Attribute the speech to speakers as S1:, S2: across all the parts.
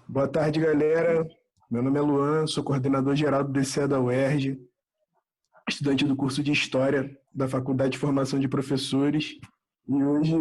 S1: Boa tarde, galera. Meu nome é Luan, sou coordenador geral do DCE da UERJ, estudante do curso de História da Faculdade de Formação de Professores. E hoje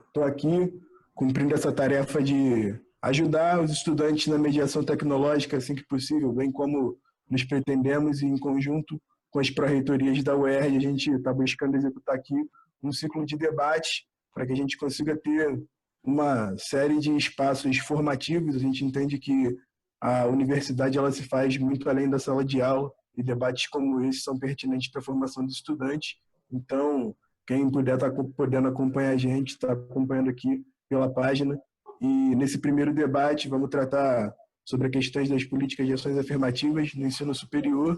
S1: estou aqui cumprindo essa tarefa de ajudar os estudantes na mediação tecnológica assim que possível, bem como nos pretendemos e em conjunto com as pró-reitorias da UERJ, a gente está buscando executar aqui um ciclo de debate para que a gente consiga ter uma série de espaços formativos. A gente entende que a universidade ela se faz muito além da sala de aula e debates como esse são pertinentes para a formação dos estudantes. Então, quem puder estar podendo acompanhar a gente, está acompanhando aqui pela página. E nesse primeiro debate vamos tratar sobre as questões das políticas de ações afirmativas no ensino superior.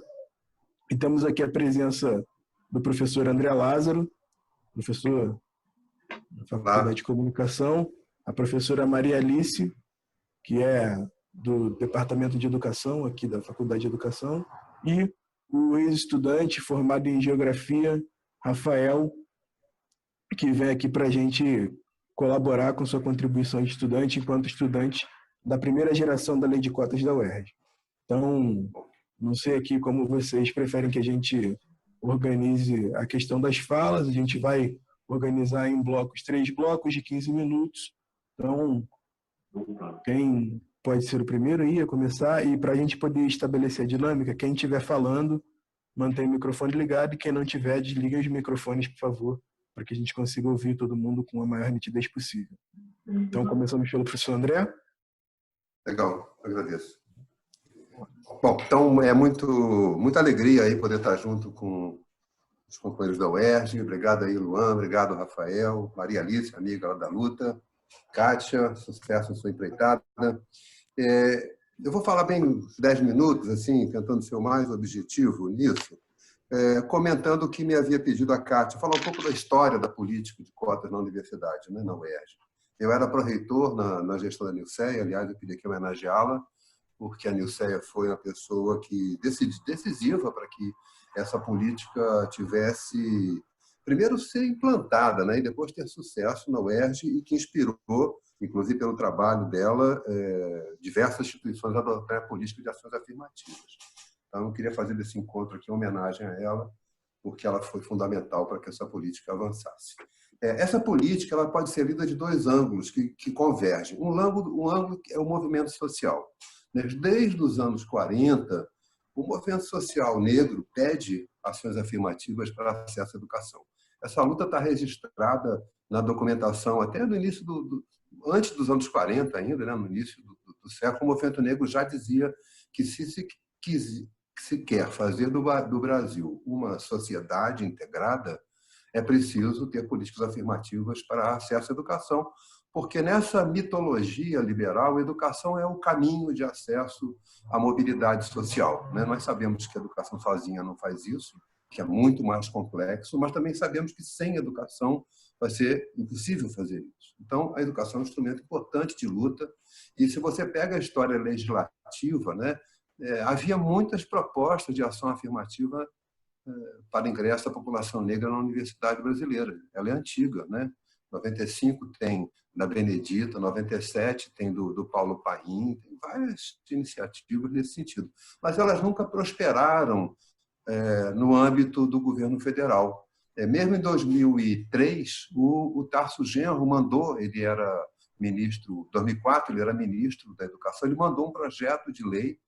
S1: E temos aqui a presença do professor André Lázaro, professor da Faculdade de Comunicação, a professora Maria Alice, que é do Departamento de Educação, aqui da Faculdade de Educação, e o ex-estudante formado em Geografia, Rafael, que vem aqui para a gente colaborar com sua contribuição de estudante, enquanto estudante da primeira geração da Lei de Cotas da UERJ. Então, não sei aqui como vocês preferem que a gente organize a questão das falas. A gente vai organizar em blocos, 3 blocos de 15 minutos. Então, quem pode ser o primeiro aí a começar? E para a gente poder estabelecer a dinâmica, quem estiver falando, mantém o microfone ligado, e quem não tiver, desliga os microfones, por favor, para que a gente consiga ouvir todo mundo com a maior nitidez possível. Então, começamos pelo professor André.
S2: Legal, agradeço. Bom, então é muita alegria aí poder estar junto com os companheiros da UERJ. Obrigado aí, Luan, obrigado, Rafael, Maria Alice, amiga lá da luta, Kátia, sucesso em sua empreitada. Eu vou falar bem uns 10 minutos, assim, tentando ser o mais objetivo nisso, comentando o que me havia pedido a Kátia, falar um pouco da história da política de cotas na universidade, né, na UERJ. Eu era pró-reitor na gestão da Nilceia, aliás, eu queria aqui homenageá-la, porque a Nilceia foi uma pessoa que decisiva para que essa política tivesse, primeiro, ser implantada, né, e depois ter sucesso na UERJ, e que inspirou, inclusive pelo trabalho dela, diversas instituições a adotar a política de ações afirmativas. Então, eu queria fazer desse encontro aqui uma homenagem a ela, porque ela foi fundamental para que essa política avançasse. Essa política ela pode ser lida de 2 ângulos que convergem. Um ângulo é o movimento social. Desde os anos 40, o movimento social negro pede ações afirmativas para acesso à educação. Essa luta está registrada na documentação até no início antes dos anos 40 ainda, né, no início do século. O movimento negro já dizia que se quer fazer do Brasil uma sociedade integrada, é preciso ter políticas afirmativas para acesso à educação, porque nessa mitologia liberal, a educação é o caminho de acesso à mobilidade social, né? Nós sabemos que a educação sozinha não faz isso, que é muito mais complexo, mas também sabemos que sem educação vai ser impossível fazer isso. Então, a educação é um instrumento importante de luta, e se você pega a história legislativa, né, havia muitas propostas de ação afirmativa para ingresso da população negra na universidade brasileira. Ela é antiga, né? 95 tem da Benedita, 97 tem do Paulo Paim, tem várias iniciativas nesse sentido. Mas elas nunca prosperaram no âmbito do governo federal. Mesmo em 2003, o Tarso Genro mandou, ele era ministro, em 2004 ele era ministro da Educação, ele mandou um projeto de lei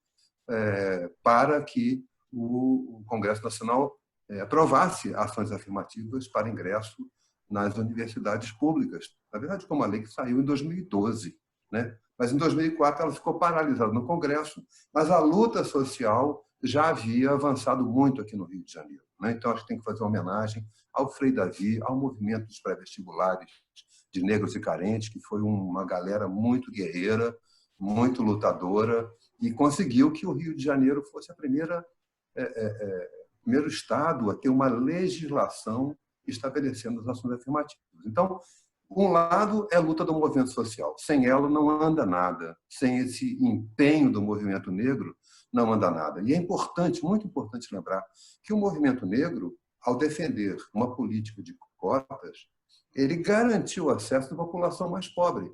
S2: para que o Congresso Nacional aprovasse ações afirmativas para ingresso nas universidades públicas. Na verdade, foi uma lei que saiu em 2012, né? Mas em 2004 ela ficou paralisada no Congresso, mas a luta social já havia avançado muito aqui no Rio de Janeiro, né? Então, acho que tem que fazer uma homenagem ao Frei Davi, ao movimento dos pré-vestibulares de negros e carentes, que foi uma galera muito guerreira, muito lutadora, e conseguiu que o Rio de Janeiro fosse a primeiro estado a ter uma legislação estabelecendo as ações afirmativas. Então, um lado é a luta do movimento social. Sem ela não anda nada. Sem esse empenho do movimento negro, não anda nada. E é importante, muito importante lembrar que o movimento negro, ao defender uma política de cotas, ele garantiu o acesso da população mais pobre.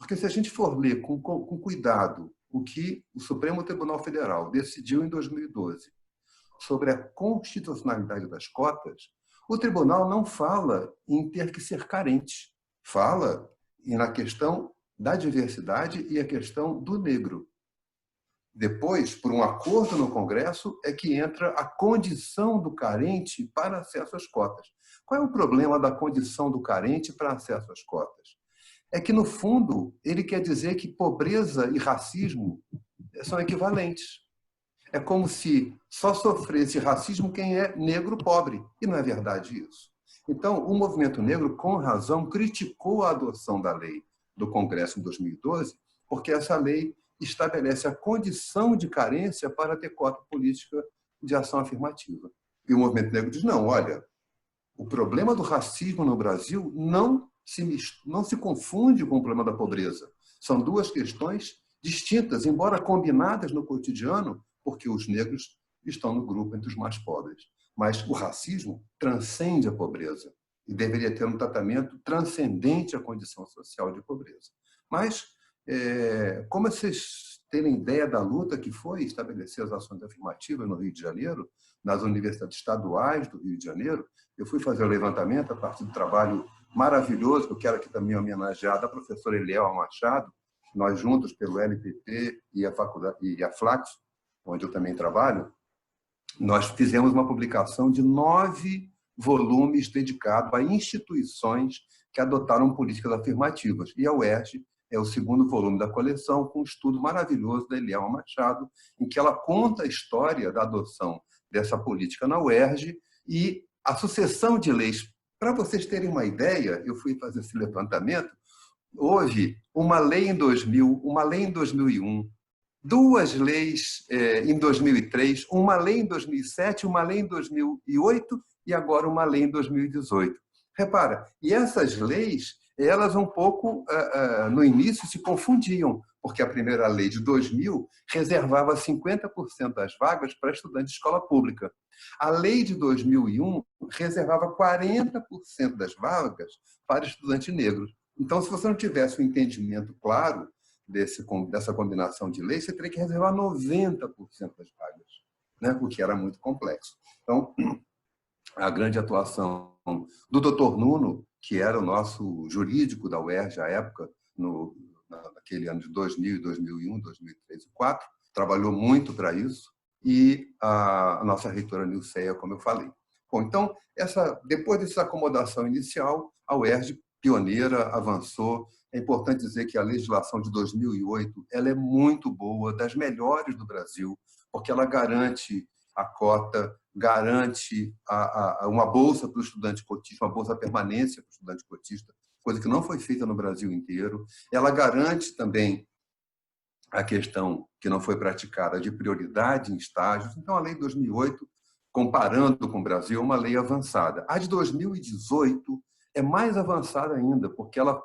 S2: Porque se a gente for ler com cuidado o que o Supremo Tribunal Federal decidiu em 2012 sobre a constitucionalidade das cotas, o tribunal não fala em ter que ser carente, fala na questão da diversidade e a questão do negro. Depois, por um acordo no Congresso, é que entra a condição do carente para acesso às cotas. Qual é o problema da condição do carente para acesso às cotas? É que, no fundo, ele quer dizer que pobreza e racismo são equivalentes. É como se só sofresse racismo quem é negro pobre. E não é verdade isso. Então, o movimento negro, com razão, criticou a adoção da lei do Congresso em 2012, porque essa lei estabelece a condição de carência para ter cota política de ação afirmativa. E o movimento negro diz, não, olha, o problema do racismo no Brasil não se confunde com o problema da pobreza. São duas questões distintas, embora combinadas no cotidiano, porque os negros estão no grupo entre os mais pobres. Mas o racismo transcende a pobreza e deveria ter um tratamento transcendente à condição social de pobreza. Mas, como vocês terem ideia da luta que foi estabelecer as ações afirmativas no Rio de Janeiro, nas universidades estaduais do Rio de Janeiro, eu fui fazer o levantamento a partir do trabalho maravilhoso, que eu quero aqui também homenagear, da professora Eliel Machado, nós juntos pelo LPP e a faculdade e a Flaxo, onde eu também trabalho, nós fizemos uma publicação de 9 volumes dedicados a instituições que adotaram políticas afirmativas. E a UERJ é o segundo volume da coleção, com um estudo maravilhoso da Eliel Machado, em que ela conta a história da adoção dessa política na UERJ e a sucessão de leis. Para vocês terem uma ideia, eu fui fazer esse levantamento, houve uma lei em 2000, uma lei em 2001, 2 leis em 2003, uma lei em 2007, uma lei em 2008 e agora uma lei em 2018. Repara, e essas leis, elas um pouco, no início, se confundiam, porque a primeira lei de 2000 reservava 50% das vagas para estudantes de escola pública. A lei de 2001 reservava 40% das vagas para estudantes negros. Então, se você não tivesse um entendimento claro dessa combinação de leis, você teria que reservar 90% das vagas, né? O que era muito complexo. Então, a grande atuação do Dr. Nuno, que era o nosso jurídico da UERJ à época, naquele ano de 2000, 2001, 2003 e 2004, trabalhou muito para isso, e a nossa reitora Nilceia, como eu falei. Bom, então, depois dessa acomodação inicial, a UERJ, pioneira, avançou. É importante dizer que a legislação de 2008 ela é muito boa, das melhores do Brasil, porque ela garante a cota, garante uma bolsa para o estudante cotista, uma bolsa permanência para o estudante cotista, coisa que não foi feita no Brasil inteiro. Ela garante também a questão que não foi praticada de prioridade em estágios. Então, a lei de 2008, comparando com o Brasil, é uma lei avançada. A de 2018 é mais avançada ainda, porque ela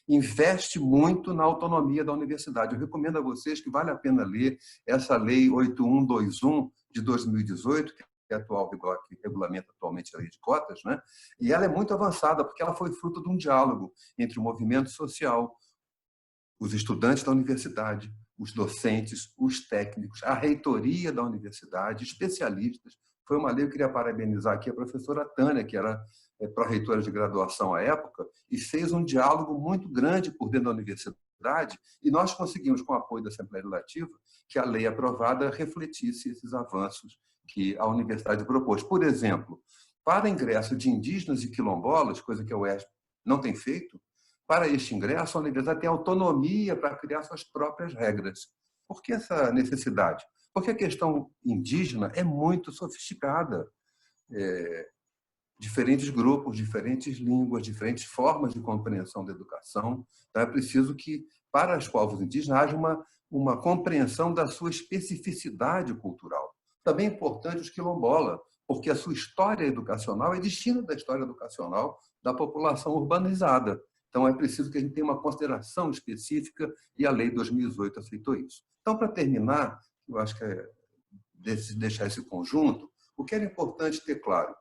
S2: investe muito na autonomia da universidade. Eu recomendo a vocês que vale a pena ler essa lei 8121 de 2018, que é atual, que regulamenta atualmente a lei de cotas, né? E ela é muito avançada, porque ela foi fruto de um diálogo entre o movimento social, os estudantes da universidade, os docentes, os técnicos, a reitoria da universidade, especialistas. Foi uma lei, eu queria parabenizar aqui a professora Tânia, que era pró-reitora de graduação à época, e fez um diálogo muito grande por dentro da universidade, e nós conseguimos, com o apoio da Assembleia Legislativa, que a lei aprovada refletisse esses avanços que a universidade propôs. Por exemplo, para ingresso de indígenas e quilombolas, coisa que a UERJ não tem feito, para este ingresso, a universidade tem autonomia para criar suas próprias regras. Por que essa necessidade? Porque a questão indígena é muito sofisticada. Diferentes grupos, diferentes línguas, diferentes formas de compreensão da educação. Então, é preciso que, para os povos indígenas, haja uma compreensão da sua especificidade cultural. Também é importante os quilombolas, porque a sua história educacional é distinta da história educacional da população urbanizada. Então, é preciso que a gente tenha uma consideração específica e a Lei 2018 aceitou isso. Então, para terminar, eu acho que é deixar esse conjunto, o que era importante ter claro,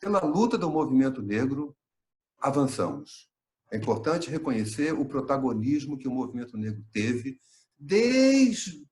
S2: pela luta do movimento negro, avançamos. É importante reconhecer o protagonismo que o movimento negro teve desde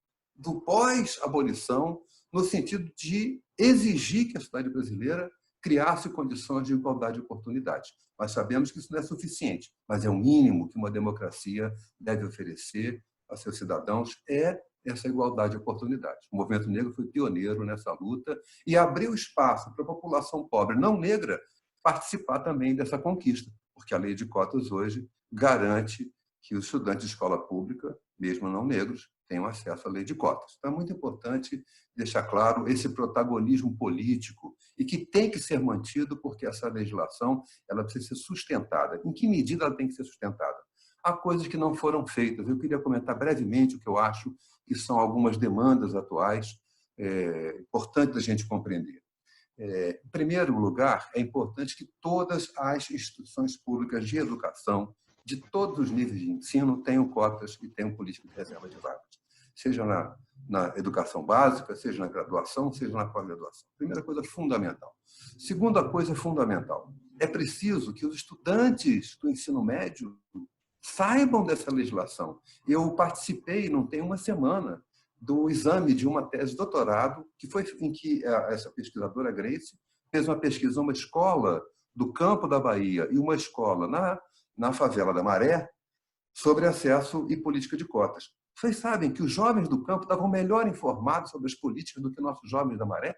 S2: o pós-abolição, no sentido de exigir que a sociedade brasileira criasse condições de igualdade de oportunidades. Nós sabemos que isso não é suficiente, mas é o mínimo que uma democracia deve oferecer a seus cidadãos, é essa igualdade de oportunidades. O movimento negro foi pioneiro nessa luta e abriu espaço para a população pobre não negra participar também dessa conquista, porque a lei de cotas hoje garante que os estudantes de escola pública, mesmo não negros, tenham acesso à lei de cotas. Então, é muito importante deixar claro esse protagonismo político e que tem que ser mantido porque essa legislação ela precisa ser sustentada. Em que medida ela tem que ser sustentada? Há coisas que não foram feitas. Eu queria comentar brevemente o que eu acho que são algumas demandas atuais importantes a gente compreender. Em primeiro lugar, é importante que todas as instituições públicas de educação, de todos os níveis de ensino, tenham cotas e tenham política de reserva de vagas. Seja na educação básica, seja na graduação, seja na pós-graduação. Primeira coisa fundamental. Segunda coisa fundamental. É preciso que os estudantes do ensino médio saibam dessa legislação. Eu participei, não tem uma semana, do exame de uma tese de doutorado, que foi em que essa pesquisadora Grace fez uma pesquisa, uma escola do campo da Bahia e uma escola na favela da Maré, sobre acesso e política de cotas. Vocês sabem que os jovens do campo estavam melhor informados sobre as políticas do que nossos jovens da Maré?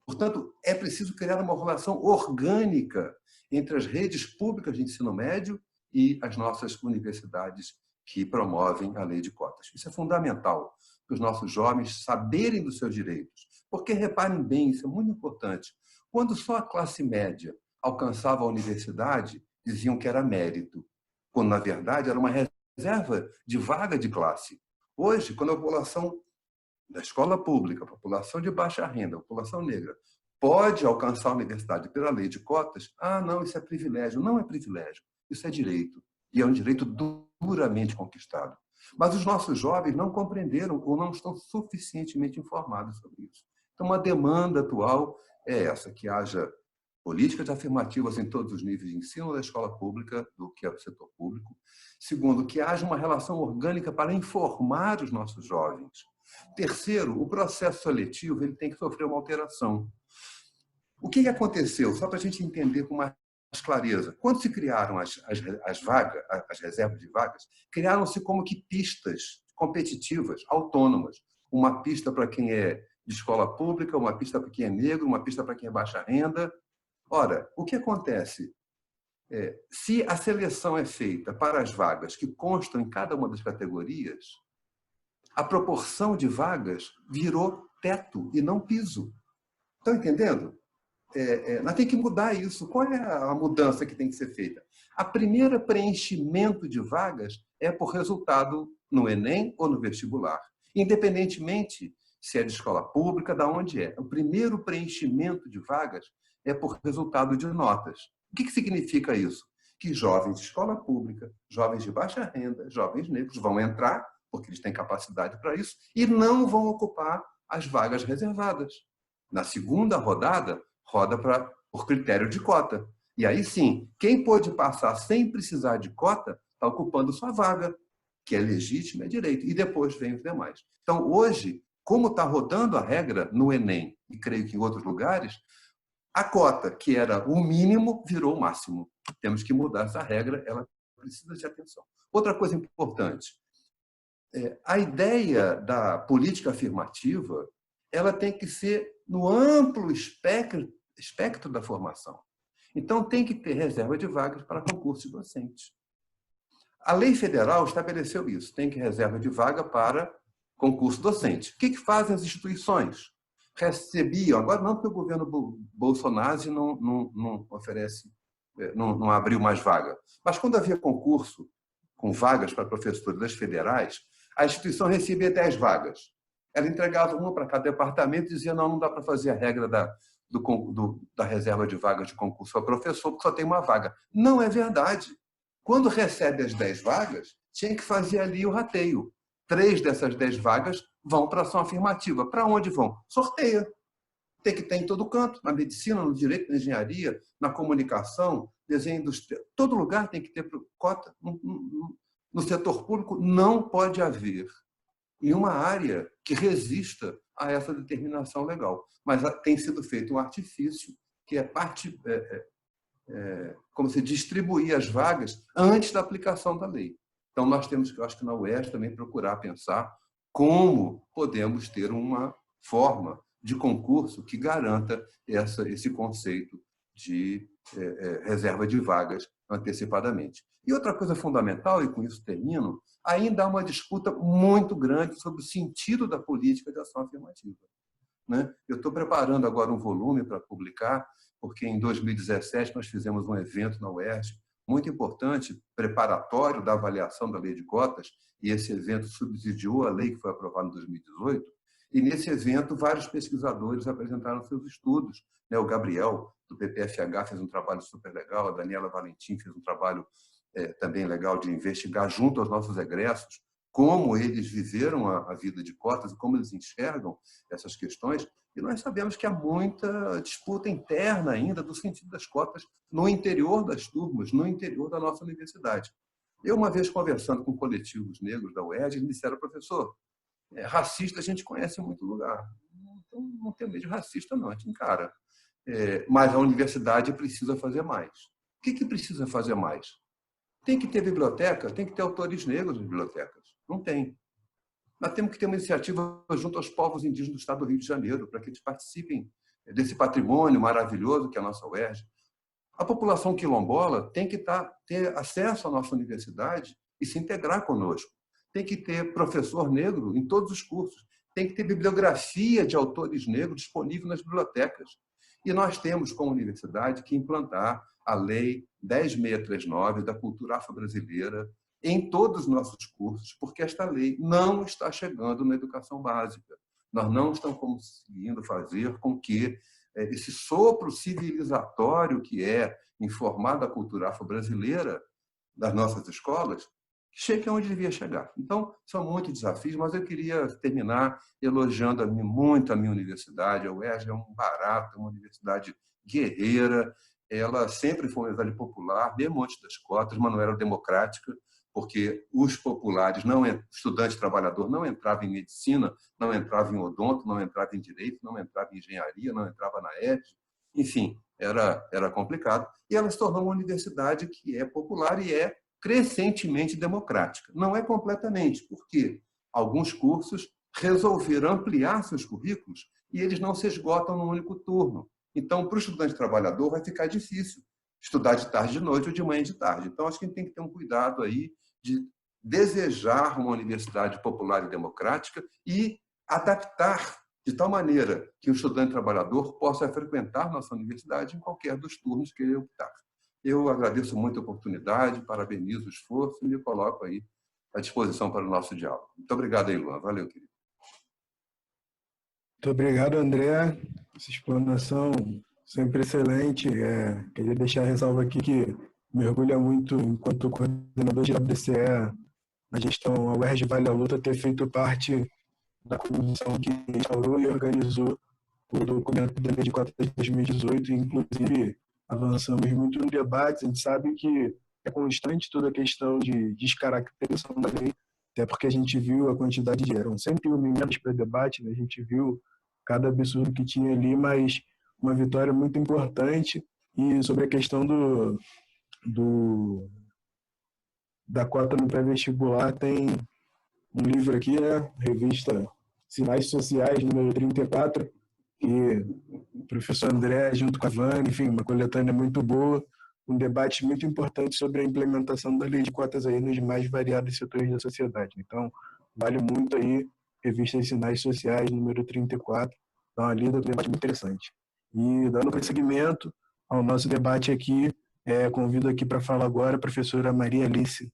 S2: Portanto, é preciso criar uma relação orgânica entre as redes públicas de ensino médio e as nossas universidades que promovem a lei de cotas. Isso é fundamental, para os nossos jovens saberem dos seus direitos. Porque, reparem bem, isso é muito importante, quando só a classe média alcançava a universidade, diziam que era mérito, quando, na verdade, era uma reserva de vaga de classe. Hoje, quando a população da escola pública, a população de baixa renda, a população negra, pode alcançar a universidade pela lei de cotas, não, isso é privilégio. Não é privilégio, isso é direito. E é um direito duramente conquistado. Mas os nossos jovens não compreenderam ou não estão suficientemente informados sobre isso. Então, uma demanda atual é essa, que haja políticas afirmativas em todos os níveis de ensino da escola pública, do que é o setor público. Segundo, que haja uma relação orgânica para informar os nossos jovens. Terceiro, o processo seletivo ele tem que sofrer uma alteração. O que aconteceu? Só para a gente entender com mais clareza. Quando se criaram as vagas, as reservas de vagas, criaram-se como que pistas competitivas, autônomas. Uma pista para quem é de escola pública, uma pista para quem é negro, uma pista para quem é baixa renda. Ora, o que acontece? Se a seleção é feita para as vagas que constam em cada uma das categorias, a proporção de vagas virou teto e não piso. Estão entendendo? Nós temos que mudar isso. Qual é a mudança que tem que ser feita? A primeira preenchimento de vagas é por resultado no Enem ou no vestibular, independentemente se é de escola pública, de onde é. O primeiro preenchimento de vagas é por resultado de notas. O que significa isso? Que jovens de escola pública, jovens de baixa renda, jovens negros vão entrar, porque eles têm capacidade para isso, e não vão ocupar as vagas reservadas. Na segunda rodada, roda por critério de cota. E aí sim, quem pôde passar sem precisar de cota está ocupando sua vaga, que é legítima, é direito. E depois vem os demais. Então, hoje, como está rodando a regra no Enem, e creio que em outros lugares, a cota, que era o mínimo, virou o máximo. Temos que mudar essa regra, ela precisa de atenção. Outra coisa importante, a ideia da política afirmativa ela tem que ser no amplo espectro da formação. Então, tem que ter reserva de vagas para concursos docentes. A lei federal estabeleceu isso, tem que reserva de vaga para concurso docente. O que fazem as instituições? Recebiam, agora não porque o governo Bolsonaro não oferece, não abriu mais vaga, mas quando havia concurso com vagas para professores das federais, a instituição recebia 10 vagas. Ela entregava uma para cada departamento e dizia não dá para fazer a regra da reserva de vagas de concurso para professor, porque só tem uma vaga. Não é verdade. Quando recebe as 10 vagas, tinha que fazer ali o rateio. 3 dessas 10 vagas vão para ação afirmativa. Para onde vão? Sorteia. Tem que ter em todo canto, na medicina, no direito, na engenharia, na comunicação, desenho industrial. Todo lugar tem que ter cota. No setor público não pode haver em uma área que resista a essa determinação legal. Mas tem sido feito um artifício que é como se distribuir as vagas antes da aplicação da lei. Então, nós temos que, eu acho que na UERJ também procurar pensar como podemos ter uma forma de concurso que garanta esse conceito de reserva de vagas antecipadamente. E outra coisa fundamental, e com isso termino, ainda há uma disputa muito grande sobre o sentido da política de ação afirmativa. Né? Eu estou preparando agora um volume para publicar, porque em 2017 nós fizemos um evento na UERJ muito importante, preparatório da avaliação da lei de cotas, e esse evento subsidiou a lei que foi aprovada em 2018, e nesse evento vários pesquisadores apresentaram seus estudos. O Gabriel, do PPFH, fez um trabalho super legal, a Daniela Valentim fez um trabalho também legal de investigar junto aos nossos egressos como eles viveram a vida de cotas e como eles enxergam essas questões. E nós sabemos que há muita disputa interna ainda do sentido das cotas no interior das turmas, no interior da nossa universidade. Eu, uma vez conversando com coletivos negros da UERJ, eles me disseram: professor, racista a gente conhece em muito lugar. Então, não tem medo de racista, não, a gente encara. Mas a universidade precisa fazer mais. O que precisa fazer mais? Tem que ter biblioteca, tem que ter autores negros nas bibliotecas. Não tem. Nós temos que ter uma iniciativa junto aos povos indígenas do estado do Rio de Janeiro, para que eles participem desse patrimônio maravilhoso que é a nossa UERJ. A população quilombola tem que ter acesso à nossa universidade e se integrar conosco. Tem que ter professor negro em todos os cursos. Tem que ter bibliografia de autores negros disponível nas bibliotecas. E nós temos, como universidade, que implantar a Lei 10.639 da cultura afro-brasileira em todos os nossos cursos, porque esta lei não está chegando na educação básica. Nós não estamos conseguindo fazer com que esse sopro civilizatório que é informar da cultura afro-brasileira das nossas escolas chegue onde devia chegar. Então, são muitos desafios, mas eu queria terminar elogiando muito a minha universidade. A UERJ é um barato, é uma universidade guerreira, ela sempre foi uma universidade popular, mesmo antes das cotas, mas não era democrática, porque os populares, estudante trabalhador, não entrava em medicina, não entrava em odonto, não entrava em direito, não entrava em engenharia, não entrava na ED, enfim, era complicado. E ela se tornou uma universidade que é popular e é crescentemente democrática. Não é completamente, porque alguns cursos resolveram ampliar seus currículos e eles não se esgotam num único turno. Então, para o estudante trabalhador, vai ficar difícil estudar de tarde de noite ou de manhã de tarde. Então, acho que a gente tem que ter um cuidado aí de desejar uma universidade popular e democrática e adaptar de tal maneira que o estudante trabalhador possa frequentar nossa universidade em qualquer dos turnos que ele optar. Eu agradeço muito a oportunidade, parabenizo o esforço e me coloco aí à disposição para o nosso diálogo. Muito obrigado aí, Luan. Valeu, querido.
S1: Muito obrigado, André. Essa explanação sempre excelente. Queria deixar a ressalva aqui que me orgulha muito, enquanto coordenador geral do DCE, na gestão, a UERJ Vale a Luta, ter feito parte da comissão que instaurou e organizou o documento da Lei de Cotas de 2018, inclusive avançamos muito no debate. A gente sabe que é constante toda a questão de descaracterização da lei, até porque a gente viu a quantidade de... Eram 101 emendas para debate, né? A gente viu cada absurdo que tinha ali, mas uma vitória muito importante. E sobre a questão da cota no pré-vestibular, tem um livro aqui, né? Revista Sinais Sociais, número 34, que o professor André, junto com a Vânia, enfim, uma coletânea muito boa, um debate muito importante sobre a implementação da lei de cotas aí nos mais variados setores da sociedade. Então, vale muito aí, Revista Sinais Sociais, número 34, dá uma lida, um debate muito interessante. E, dando prosseguimento ao nosso debate aqui, convido aqui para falar agora a professora Maria Alice.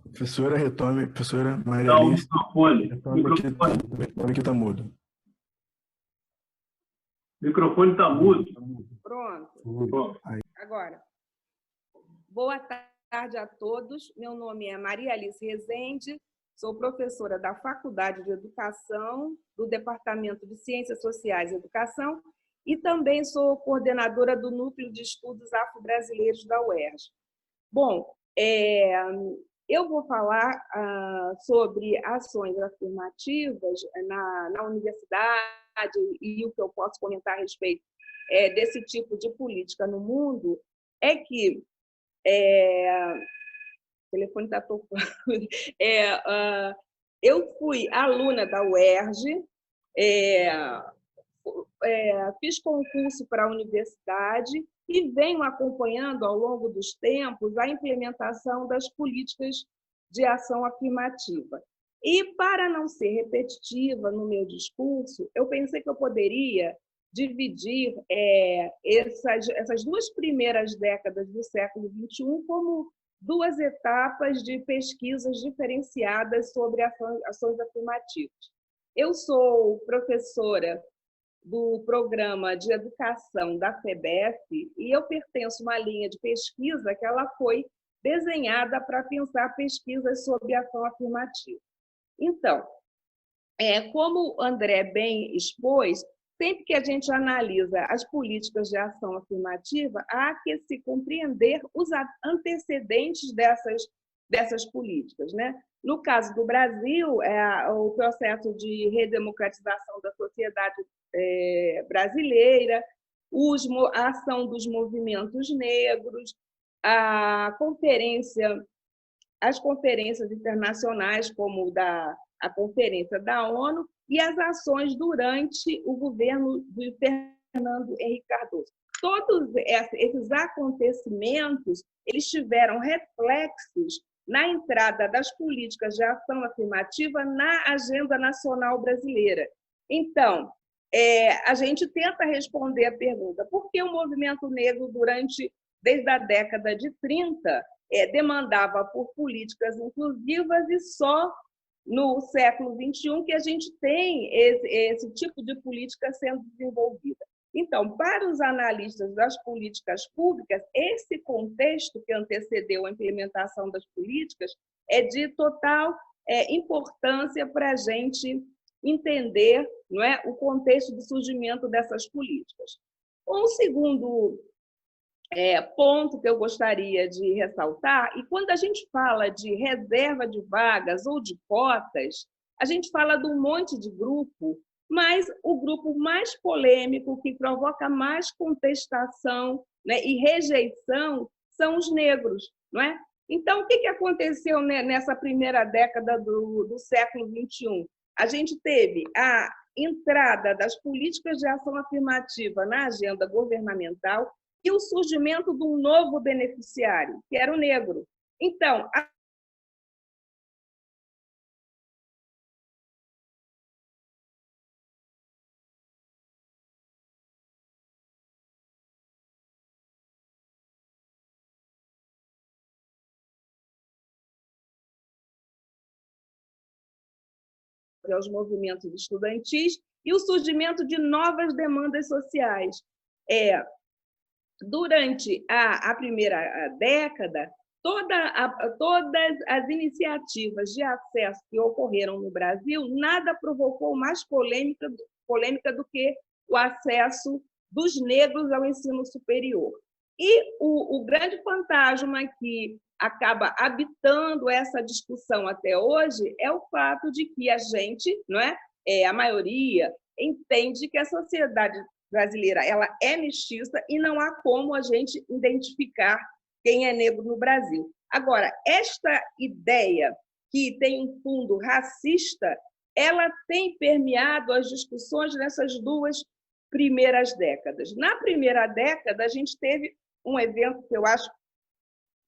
S1: Professora, retome, professora Maria Alice. Retome que está mudo.
S3: O microfone está mudo.
S4: Pronto. Agora. Boa tarde a todos. Meu nome é Maria Alice Rezende, sou professora da Faculdade de Educação, do Departamento de Ciências Sociais e Educação, e também sou coordenadora do Núcleo de Estudos Afro-Brasileiros da UERJ. Bom, eu vou falar sobre ações afirmativas na universidade e o que eu posso comentar a respeito desse tipo de política no mundo é que o telefone está tocando. Eu fui aluna da UERJ, fiz concurso para a universidade e venho acompanhando ao longo dos tempos a implementação das políticas de ação afirmativa. E, para não ser repetitiva no meu discurso, eu pensei que eu poderia dividir essas duas primeiras décadas do século XXI como duas etapas de pesquisas diferenciadas sobre ações afirmativas. Eu sou professora do Programa de Educação da FEBEF e eu pertenço a uma linha de pesquisa que ela foi desenhada para pensar pesquisas sobre ação afirmativa. Então, como o André bem expôs, sempre que a gente analisa as políticas de ação afirmativa, há que se compreender os antecedentes dessas políticas, né? No caso do Brasil, o processo de redemocratização da sociedade brasileira, a ação dos movimentos negros, as conferências internacionais, como a Conferência da ONU, e as ações durante o governo do Fernando Henrique Cardoso. Todos esses acontecimentos eles tiveram reflexos na entrada das políticas de ação afirmativa na agenda nacional brasileira. Então, a gente tenta responder a pergunta: por que o movimento negro, desde a década de 30, demandava por políticas inclusivas e só no século XXI que a gente tem esse tipo de política sendo desenvolvida? Então, para os analistas das políticas públicas, esse contexto que antecedeu a implementação das políticas é de total importância para a gente entender, não é, o contexto do surgimento dessas políticas. Um segundo ponto que eu gostaria de ressaltar, e quando a gente fala de reserva de vagas ou de cotas, a gente fala de um monte de grupo, mas o grupo mais polêmico, que provoca mais contestação, né, e rejeição, são os negros, não é? Então, o que aconteceu nessa primeira década do século XXI? A gente teve a entrada das políticas de ação afirmativa na agenda governamental e o surgimento de um novo beneficiário, que era o negro. Então, aos movimentos estudantis e o surgimento de novas demandas sociais. Durante a primeira década, todas as iniciativas de acesso que ocorreram no Brasil, nada provocou mais polêmica do que o acesso dos negros ao ensino superior. E o grande fantasma que acaba habitando essa discussão até hoje é o fato de que a gente, não é, a maioria, entende que a sociedade brasileira ela é mestiça e não há como a gente identificar quem é negro no Brasil. Agora, esta ideia que tem um fundo racista, ela tem permeado as discussões nessas duas primeiras décadas. Na primeira década, a gente teve um evento que eu acho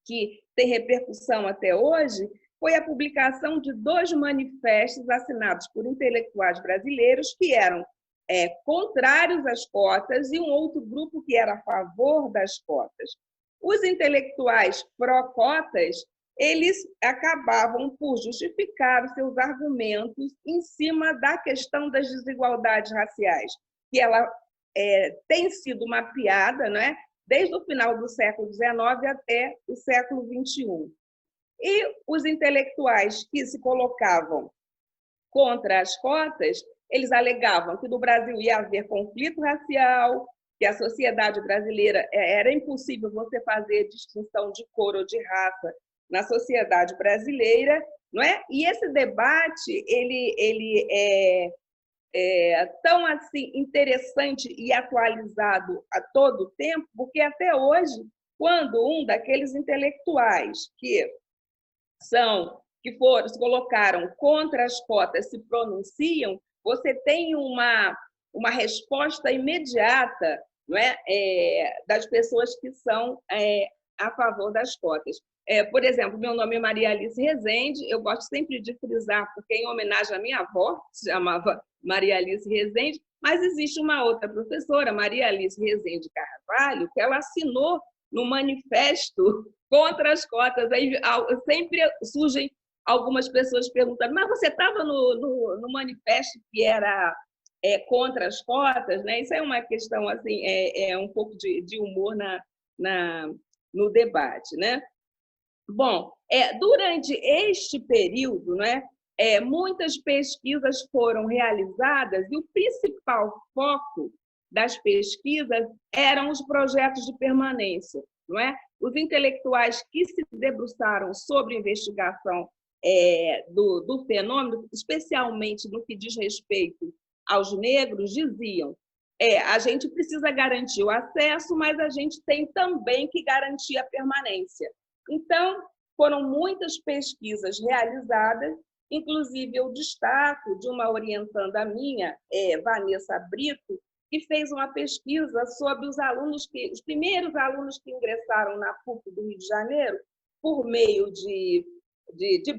S4: que tem repercussão até hoje, foi a publicação de 2 manifestos assinados por intelectuais brasileiros que eram contrários às cotas e um outro grupo que era a favor das cotas. Os intelectuais pró-cotas, eles acabavam por justificar os seus argumentos em cima da questão das desigualdades raciais, que ela tem sido mapeada, não é? Desde o final do século XIX até o século XXI. E os intelectuais que se colocavam contra as cotas, eles alegavam que no Brasil ia haver conflito racial, que a sociedade brasileira era impossível você fazer distinção de cor ou de raça na sociedade brasileira, não é? E esse debate ele é tão assim interessante e atualizado a todo tempo, porque até hoje, quando um daqueles intelectuais que se colocaram contra as cotas se pronunciam, você tem uma resposta imediata, não é? Das pessoas que são a favor das cotas. Por exemplo, meu nome é Maria Alice Rezende, eu gosto sempre de frisar, porque em homenagem à minha avó, se chamava Maria Alice Rezende, mas existe uma outra professora, Maria Alice Rezende Carvalho, que ela assinou no manifesto contra as cotas. Aí sempre surgem algumas pessoas perguntando, mas você estava no manifesto que era contra as cotas, né? Isso é uma questão assim, um pouco de humor no debate, né? Bom, durante este período, né, muitas pesquisas foram realizadas e o principal foco das pesquisas eram os projetos de permanência, não é? Os intelectuais que se debruçaram sobre a investigação do fenômeno, especialmente no que diz respeito aos negros, diziam: a gente precisa garantir o acesso, mas a gente tem também que garantir a permanência. Então, foram muitas pesquisas realizadas, inclusive eu destaco de uma orientanda minha, Vanessa Brito, que fez uma pesquisa sobre os primeiros alunos que ingressaram na PUC do Rio de Janeiro por meio de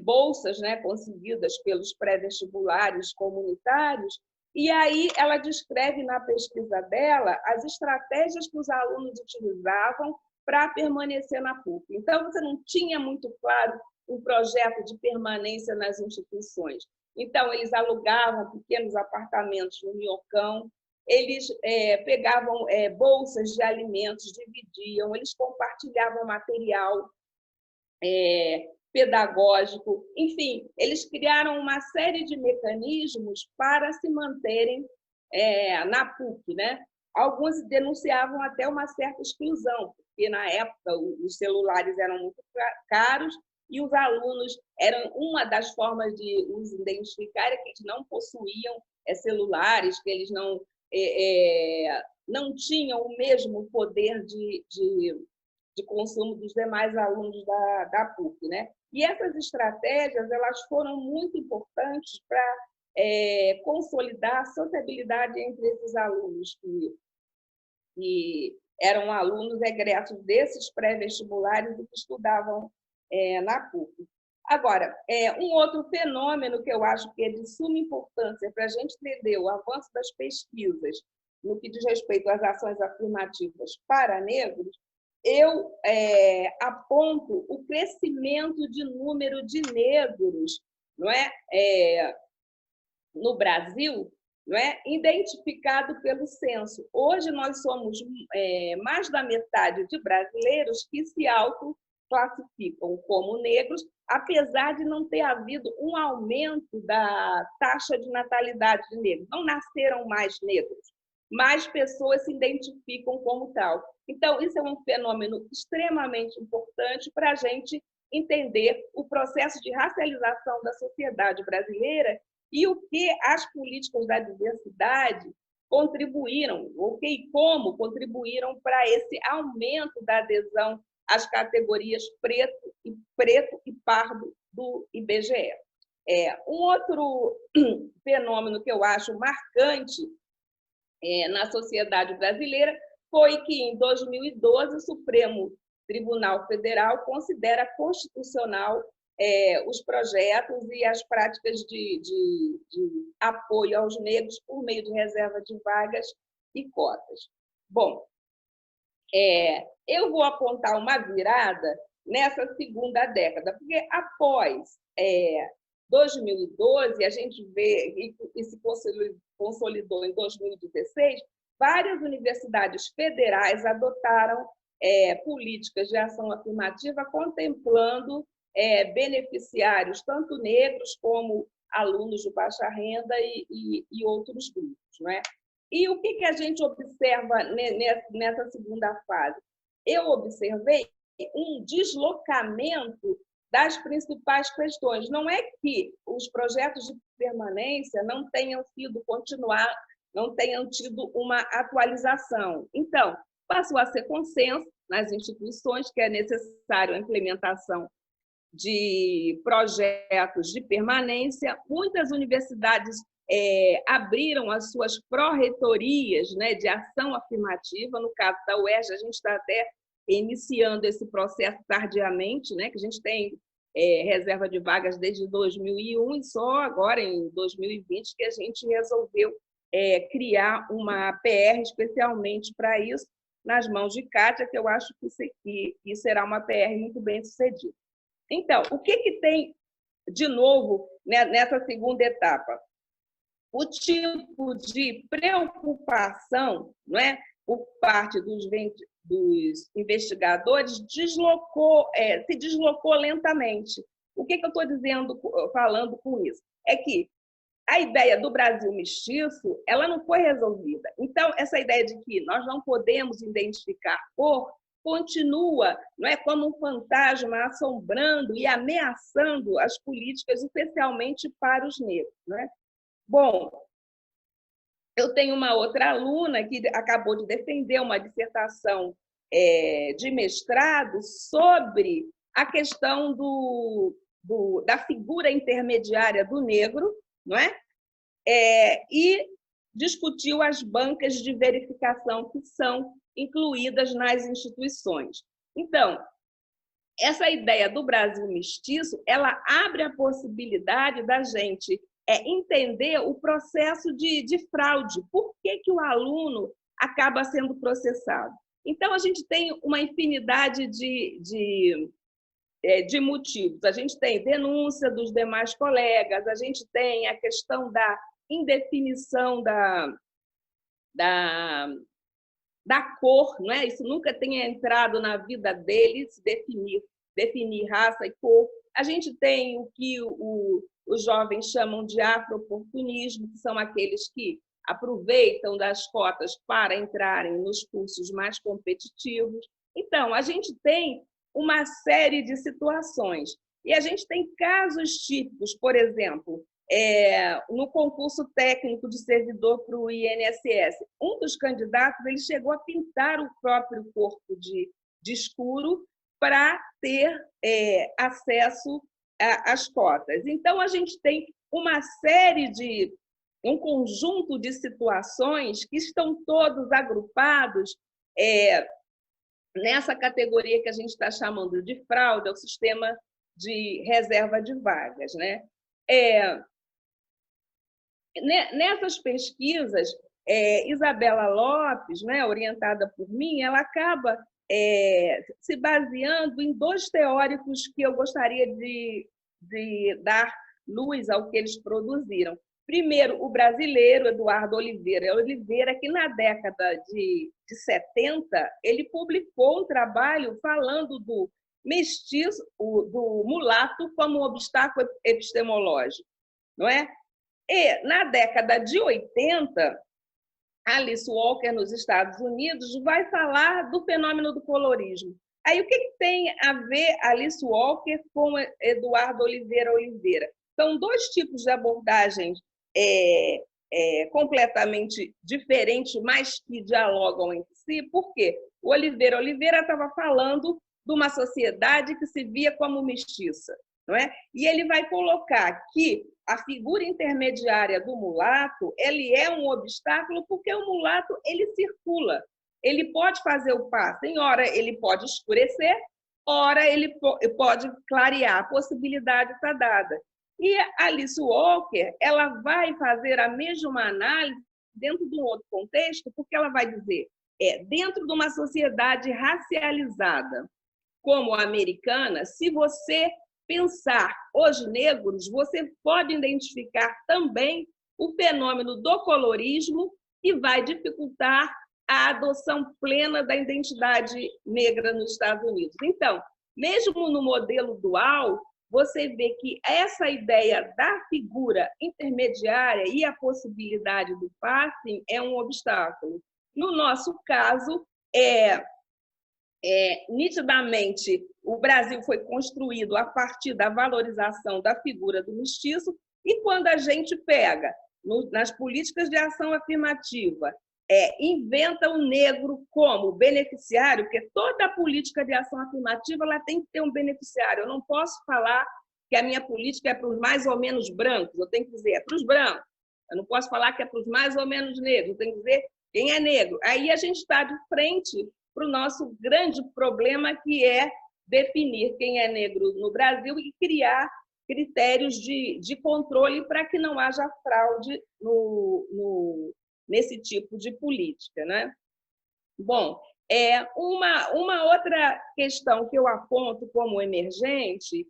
S4: bolsas, né, conseguidas pelos pré-vestibulares comunitários. E aí ela descreve na pesquisa dela as estratégias que os alunos utilizavam para permanecer na PUC. Então, você não tinha muito claro um projeto de permanência nas instituições. Então, eles alugavam pequenos apartamentos no Minhocão, eles pegavam bolsas de alimentos, dividiam, eles compartilhavam material pedagógico, enfim, eles criaram uma série de mecanismos para se manterem na PUC, né? Alguns denunciavam até uma certa exclusão, porque na época os celulares eram muito caros e os alunos eram uma das formas de os identificar que eles não possuíam celulares, que eles não tinham o mesmo poder de consumo dos demais alunos da PUC, né? E essas estratégias elas foram muito importantes para consolidar a sociabilidade entre esses alunos que eram alunos egressos desses pré-vestibulares e que estudavam na PUC. Agora, um outro fenômeno que eu acho que é de suma importância para a gente entender o avanço das pesquisas no que diz respeito às ações afirmativas para negros, eu aponto o crescimento de número de negros, não é? No Brasil, não é? Identificado pelo censo. Hoje nós somos mais da metade de brasileiros que se autoclassificam como negros, apesar de não ter havido um aumento da taxa de natalidade de negros. Não nasceram mais negros, mais pessoas se identificam como tal. Então, isso é um fenômeno extremamente importante para a gente entender o processo de racialização da sociedade brasileira e o que as políticas da diversidade contribuíram, e como contribuíram para esse aumento da adesão às categorias preto e pardo do IBGE. Um outro fenômeno que eu acho marcante na sociedade brasileira foi que, em 2012, o Supremo Tribunal Federal considera constitucional os projetos e as práticas de apoio aos negros por meio de reserva de vagas e cotas. Bom, eu vou apontar uma virada nessa segunda década, porque após 2012, a gente vê, e se consolidou em 2016, várias universidades federais adotaram políticas de ação afirmativa contemplando beneficiários, tanto negros como alunos de baixa renda e outros grupos, não é? E o que a gente observa nessa segunda fase? Eu observei um deslocamento das principais questões. Não é que os projetos de permanência não tenham sido continuar, não tenham tido uma atualização. Então, passou a ser consenso nas instituições que é necessário a implementação de projetos de permanência. Muitas universidades abriram as suas pró-reitorias, né, de ação afirmativa. No caso da UERJ, a gente está até iniciando esse processo tardiamente, né, que a gente tem reserva de vagas desde 2001 e só agora, em 2020, que a gente resolveu criar uma PR especialmente para isso, nas mãos de Kátia, que eu acho que será uma PR muito bem sucedida. Então, o que tem de novo nessa segunda etapa? O tipo de preocupação, não é, por parte dos investigadores se deslocou lentamente. O que eu estou falando com isso? É que a ideia do Brasil mestiço, ela não foi resolvida. Então, essa ideia de que nós não podemos identificar cor continua, não é, como um fantasma assombrando e ameaçando as políticas, especialmente para os negros, não é? Bom, eu tenho uma outra aluna que acabou de defender uma dissertação de mestrado sobre a questão da figura intermediária do negro, não é? E discutiu as bancas de verificação que são incluídas nas instituições. Então, essa ideia do Brasil mestiço, ela abre a possibilidade da gente entender o processo de fraude. Por que o aluno acaba sendo processado? Então, a gente tem uma infinidade de motivos. A gente tem denúncia dos demais colegas, a gente tem a questão da indefinição da cor, não é? Isso nunca tem entrado na vida deles, definir raça e cor. A gente tem o que os jovens chamam de afro-oportunismo, que são aqueles que aproveitam das cotas para entrarem nos cursos mais competitivos. Então, a gente tem uma série de situações. E a gente tem casos típicos, por exemplo, no concurso técnico de servidor para o INSS. Um dos candidatos ele chegou a pintar o próprio corpo de escuro para ter acesso às cotas. Então, a gente tem um conjunto de situações que estão todos agrupados nessa categoria que a gente está chamando de fraude, é o sistema de reserva de vagas, né? Nessas pesquisas, Isabela Lopes, né, orientada por mim, ela acaba se baseando em dois teóricos que eu gostaria de dar luz ao que eles produziram. Primeiro, o brasileiro Eduardo Oliveira. Oliveira, que na década de 70, ele publicou um trabalho falando do mestiço, do mulato como um obstáculo epistemológico, não é? E, na década de 80, Alice Walker, nos Estados Unidos, vai falar do fenômeno do colorismo. Aí, o que tem a ver Alice Walker com Eduardo Oliveira? São dois tipos de abordagens completamente diferentes, mas que dialogam entre si. Por quê? O Oliveira estava falando de uma sociedade que se via como mestiça, não é? E ele vai colocar que a figura intermediária do mulato, ele é um obstáculo porque o mulato ele circula, ele pode fazer o passe, em hora ele pode escurecer, ora ele pode clarear, a possibilidade está dada. E Alice Walker, ela vai fazer a mesma análise dentro de um outro contexto, porque ela vai dizer, dentro de uma sociedade racializada como a americana, se você pensar os negros, você pode identificar também o fenômeno do colorismo e vai dificultar a adoção plena da identidade negra nos Estados Unidos. Então, mesmo no modelo dual, você vê que essa ideia da figura intermediária e a possibilidade do passing é um obstáculo. No nosso caso, nitidamente, o Brasil foi construído a partir da valorização da figura do mestiço, e quando a gente pega nas políticas de ação afirmativa, inventa o negro como beneficiário, porque toda política de ação afirmativa ela tem que ter um beneficiário. Eu não posso falar que a minha política é para os mais ou menos brancos, eu tenho que dizer é para os brancos. Eu não posso falar que é para os mais ou menos negros, eu tenho que dizer quem é negro. Aí a gente está de frente para o nosso grande problema, que é definir quem é negro no Brasil e criar critérios de controle para que não haja fraude nesse tipo de política, né? Bom, uma outra questão que eu aponto como emergente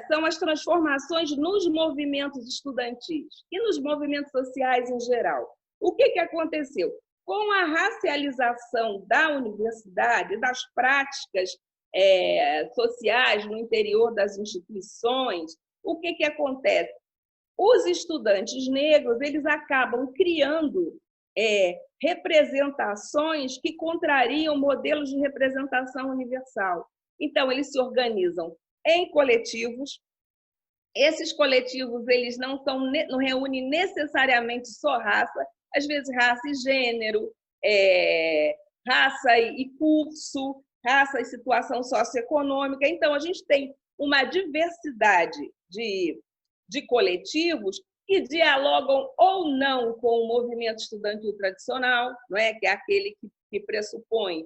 S4: são as transformações nos movimentos estudantis e nos movimentos sociais em geral. O que aconteceu? Com a racialização da universidade, das práticas sociais no interior das instituições, o que acontece? Os estudantes negros eles acabam criando representações que contrariam modelos de representação universal. Então, eles se organizam em coletivos. Esses coletivos eles não reúnem necessariamente só raça, às vezes raça e gênero, raça e curso, raça e situação socioeconômica. Então, a gente tem uma diversidade de coletivos que dialogam ou não com o movimento estudantil tradicional, não é? Que é aquele que pressupõe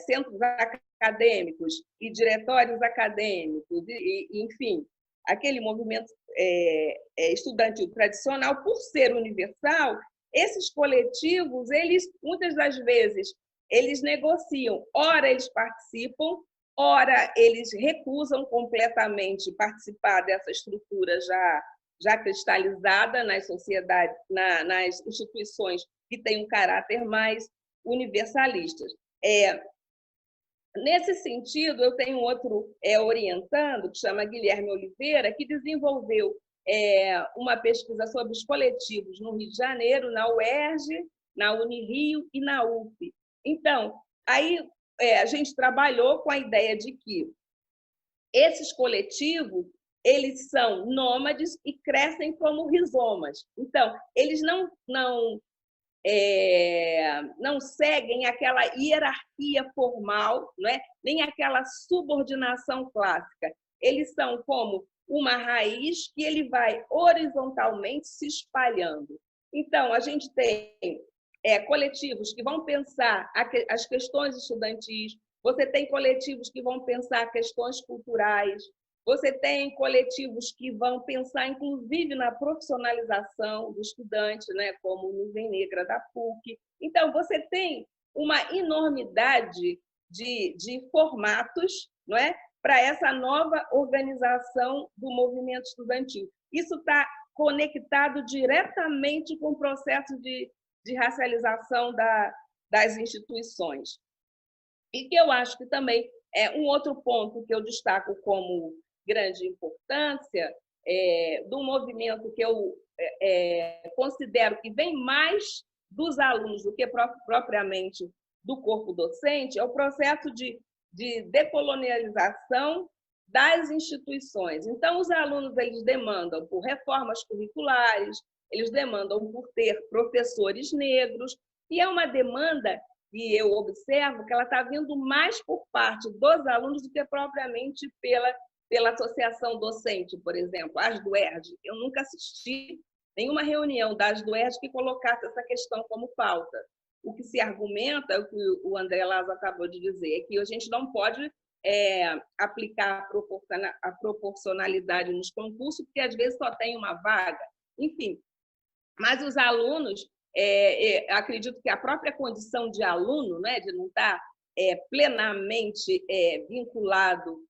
S4: centros acadêmicos e diretórios acadêmicos, enfim, aquele movimento estudantil tradicional. Por ser universal, esses coletivos, eles muitas das vezes, eles negociam, ora eles participam, ora eles recusam completamente participar dessa estrutura já cristalizada nas sociedades, nas instituições que têm um caráter mais universalista. Nesse sentido, eu tenho outro orientando, que chama Guilherme Oliveira, que desenvolveu uma pesquisa sobre os coletivos no Rio de Janeiro, na UERJ, na Unirio e na UF. Então, aí a gente trabalhou com a ideia de que esses coletivos eles são nômades e crescem como rizomas. Então, eles não seguem aquela hierarquia formal, não é? Nem aquela subordinação clássica. Eles são como uma raiz que ele vai horizontalmente se espalhando. Então, a gente tem coletivos que vão pensar as questões estudantis, você tem coletivos que vão pensar questões culturais, você tem coletivos que vão pensar, inclusive, na profissionalização do estudante, né, como Nuvem Negra da PUC. Então, você tem uma enormidade de formatos, não é, para essa nova organização do movimento estudantil. Isso está conectado diretamente com o processo de racialização das instituições. E que eu acho que também é um outro ponto que eu destaco como grande importância do movimento que eu considero que vem mais dos alunos do que propriamente do corpo docente, é o processo de decolonialização das instituições. Então, os alunos eles demandam por reformas curriculares, eles demandam por ter professores negros, e é uma demanda que eu observo que ela está vindo mais por parte dos alunos do que propriamente pela associação docente, por exemplo, as do ERJ. Eu nunca assisti nenhuma reunião das do ERJ que colocasse essa questão como pauta. O que se argumenta, o que o André Lazo acabou de dizer, é que a gente não pode aplicar a proporcionalidade nos concursos, porque às vezes só tem uma vaga. Enfim, mas os alunos, acredito que a própria condição de aluno, né, de não estar plenamente vinculado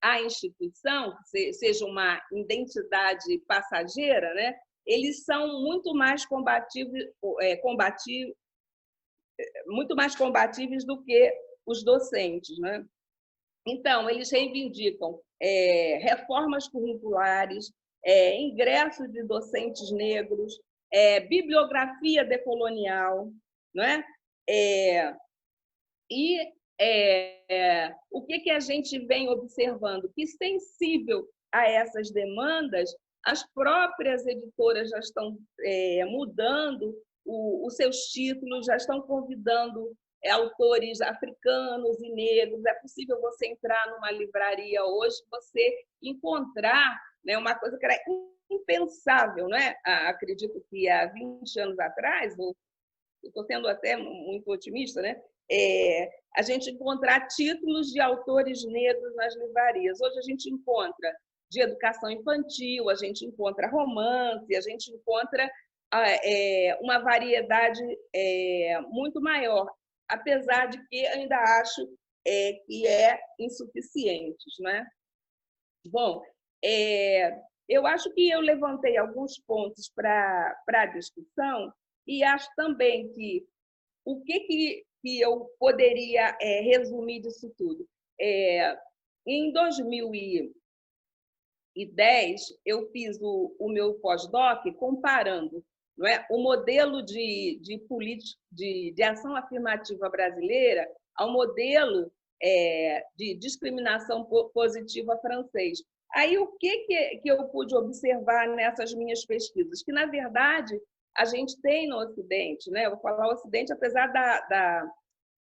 S4: à instituição, seja uma identidade passageira, né, eles são muito mais combatíveis do que os docentes, né? Então, eles reivindicam reformas curriculares, ingresso de docentes negros, bibliografia decolonial, não é? O que a gente vem observando? Que, sensível a essas demandas, as próprias editoras já estão mudando os seus títulos, já estão convidando autores africanos e negros. É possível você entrar numa livraria hoje, você encontrar, né, uma coisa que era impensável, não é? Acredito que há 20 anos atrás, estou sendo até muito otimista, né? A gente encontrar títulos de autores negros nas livrarias. Hoje a gente encontra de educação infantil, a gente encontra romance, a gente encontra uma variedade muito maior, apesar de que ainda acho que é insuficiente, né? Bom, eu acho que eu levantei alguns pontos para a discussão e acho também que o que eu poderia resumir disso tudo. Em 2010, eu fiz o meu pós-doc comparando, não é, o modelo de ação afirmativa brasileira ao modelo de discriminação positiva francês. Aí, o que eu pude observar nessas minhas pesquisas? Que, na verdade, a gente tem no Ocidente, né? Eu vou falar o Ocidente, apesar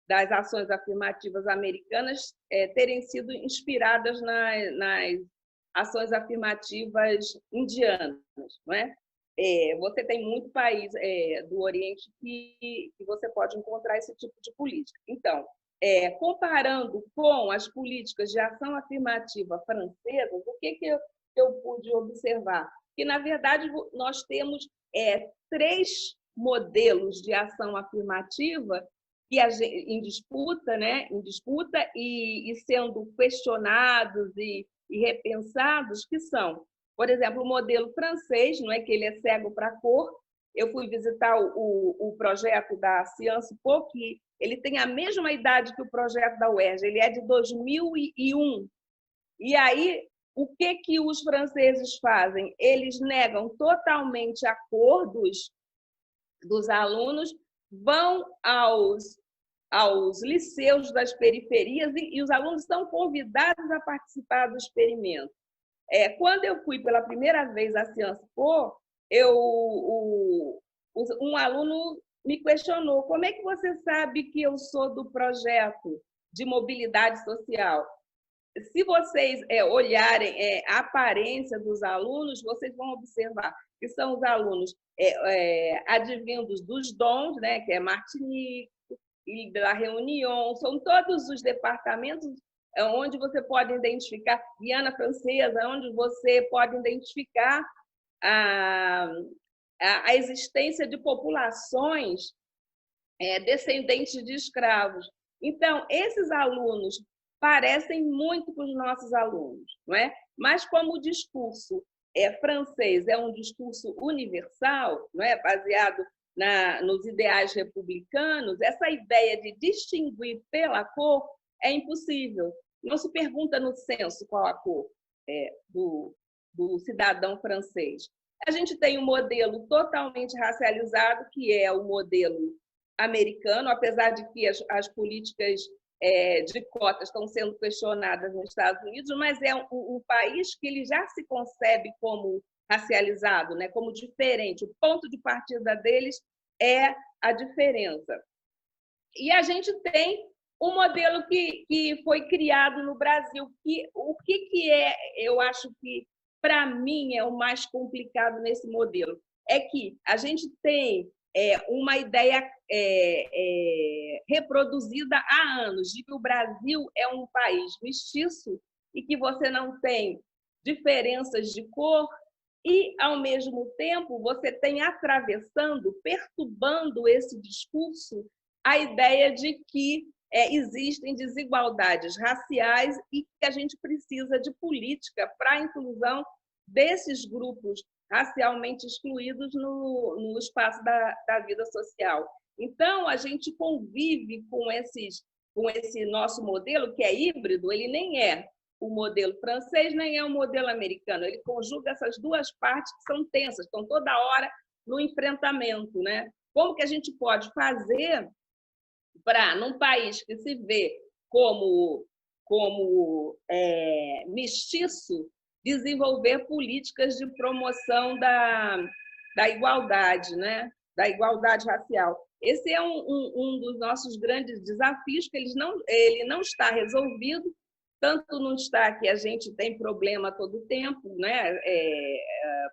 S4: das ações afirmativas americanas terem sido inspiradas nas ações afirmativas indianas, não é? Você tem muito país do Oriente que você pode encontrar esse tipo de política. Então, comparando com as políticas de ação afirmativa francesas, o que eu pude observar? Que, na verdade, nós temos 3 modelos de ação afirmativa que em disputa, né? Em disputa e sendo questionados e repensados, que são, por exemplo, o modelo francês, não é, que ele é cego para a cor. Eu fui visitar o projeto da Sciences Po, que ele tem a mesma idade que o projeto da UERJ, ele é de 2001. E aí, o que os franceses fazem? Eles negam totalmente a cor dos alunos, vão aos liceus das periferias e os alunos são convidados a participar do experimento. Quando eu fui pela primeira vez à Sciences Po, um aluno me questionou: como é que você sabe que eu sou do projeto de mobilidade social? Se vocês olharem a aparência dos alunos, vocês vão observar que são os alunos advindos dos dons, né, que é Martinique, Ilha da Réunion, são todos os departamentos onde você pode identificar, Guiana Francesa, onde você pode identificar a existência de populações descendentes de escravos. Então, esses alunos parecem muito com os nossos alunos, não é? Mas como o discurso francês é um discurso universal, não é, baseado nos ideais republicanos, essa ideia de distinguir pela cor é impossível. Não se pergunta no censo qual a cor do cidadão francês. A gente tem um modelo totalmente racializado, que é o modelo americano, apesar de que as políticas de cotas estão sendo questionadas nos Estados Unidos, mas é um país que ele já se concebe como racializado, né, como diferente. O ponto de partida deles é a diferença. E a gente tem um modelo que foi criado no Brasil. O que eu acho que, para mim, é o mais complicado nesse modelo? É que a gente tem uma ideia reproduzida há anos de que o Brasil é um país mestiço e que você não tem diferenças de cor e, ao mesmo tempo, você tem atravessando, perturbando esse discurso, a ideia de que existem desigualdades raciais e que a gente precisa de política para a inclusão desses grupos racialmente excluídos no espaço da vida social. Então, a gente convive com esses com esse nosso modelo, que é híbrido, ele nem é o modelo francês, nem é o modelo americano. Ele conjuga essas duas partes que são tensas, estão toda hora no enfrentamento, né? Como que a gente pode fazer para, num país que se vê como mestiço, desenvolver políticas de promoção da igualdade, né? Da igualdade racial. Esse é um dos nossos grandes desafios, que ele não está resolvido, tanto não está que a gente tem problema todo o tempo, né?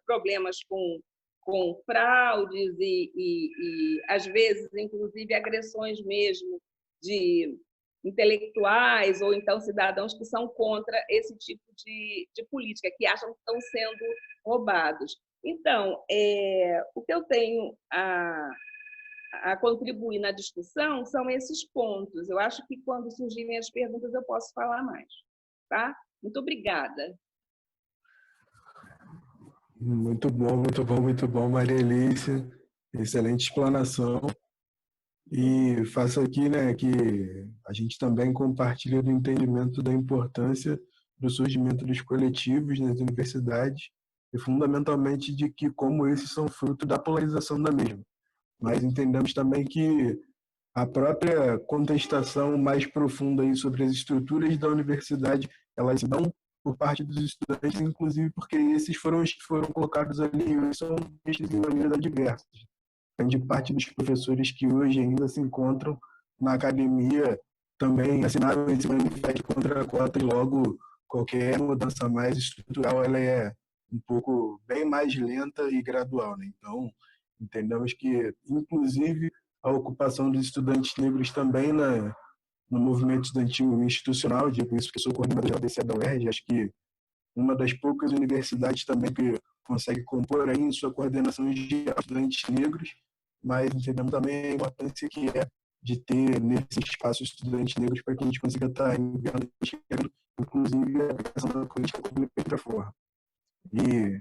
S4: Problemas com fraudes e, às vezes, inclusive, agressões mesmo de intelectuais ou então cidadãos que são contra esse tipo de política, que acham que estão sendo roubados. Então, o que eu tenho a contribuir na discussão são esses pontos. Eu acho que, quando surgirem as perguntas, eu posso falar mais. Tá? Muito obrigada.
S1: Muito bom, muito bom, muito bom, Maria Elícia. Excelente explanação. E faço aqui, né, que a gente também compartilha do entendimento da importância do surgimento dos coletivos nas universidades e, fundamentalmente, de que como esses são fruto da polarização da mesma. Mas entendemos também que a própria contestação mais profunda aí sobre as estruturas da universidade, elas se dão por parte dos estudantes, inclusive porque esses foram os que foram colocados ali e são vistos de maneira diversa. De parte dos professores que hoje ainda se encontram na academia também assinaram esse manifesto contra a cota, e logo qualquer mudança mais estrutural ela é um pouco bem mais lenta e gradual, né? Então, entendemos que, inclusive, a ocupação dos estudantes negros também no movimento estudantil institucional, digo isso que sou coordenador da ABC da UERJ, acho que uma das poucas universidades também que consegue compor aí em sua coordenação de estudantes negros, mas entendemos também a importância que é de ter nesse espaço estudantes negros para que a gente consiga estar enviando, inclusive, a aplicação da política pública de outra forma. E,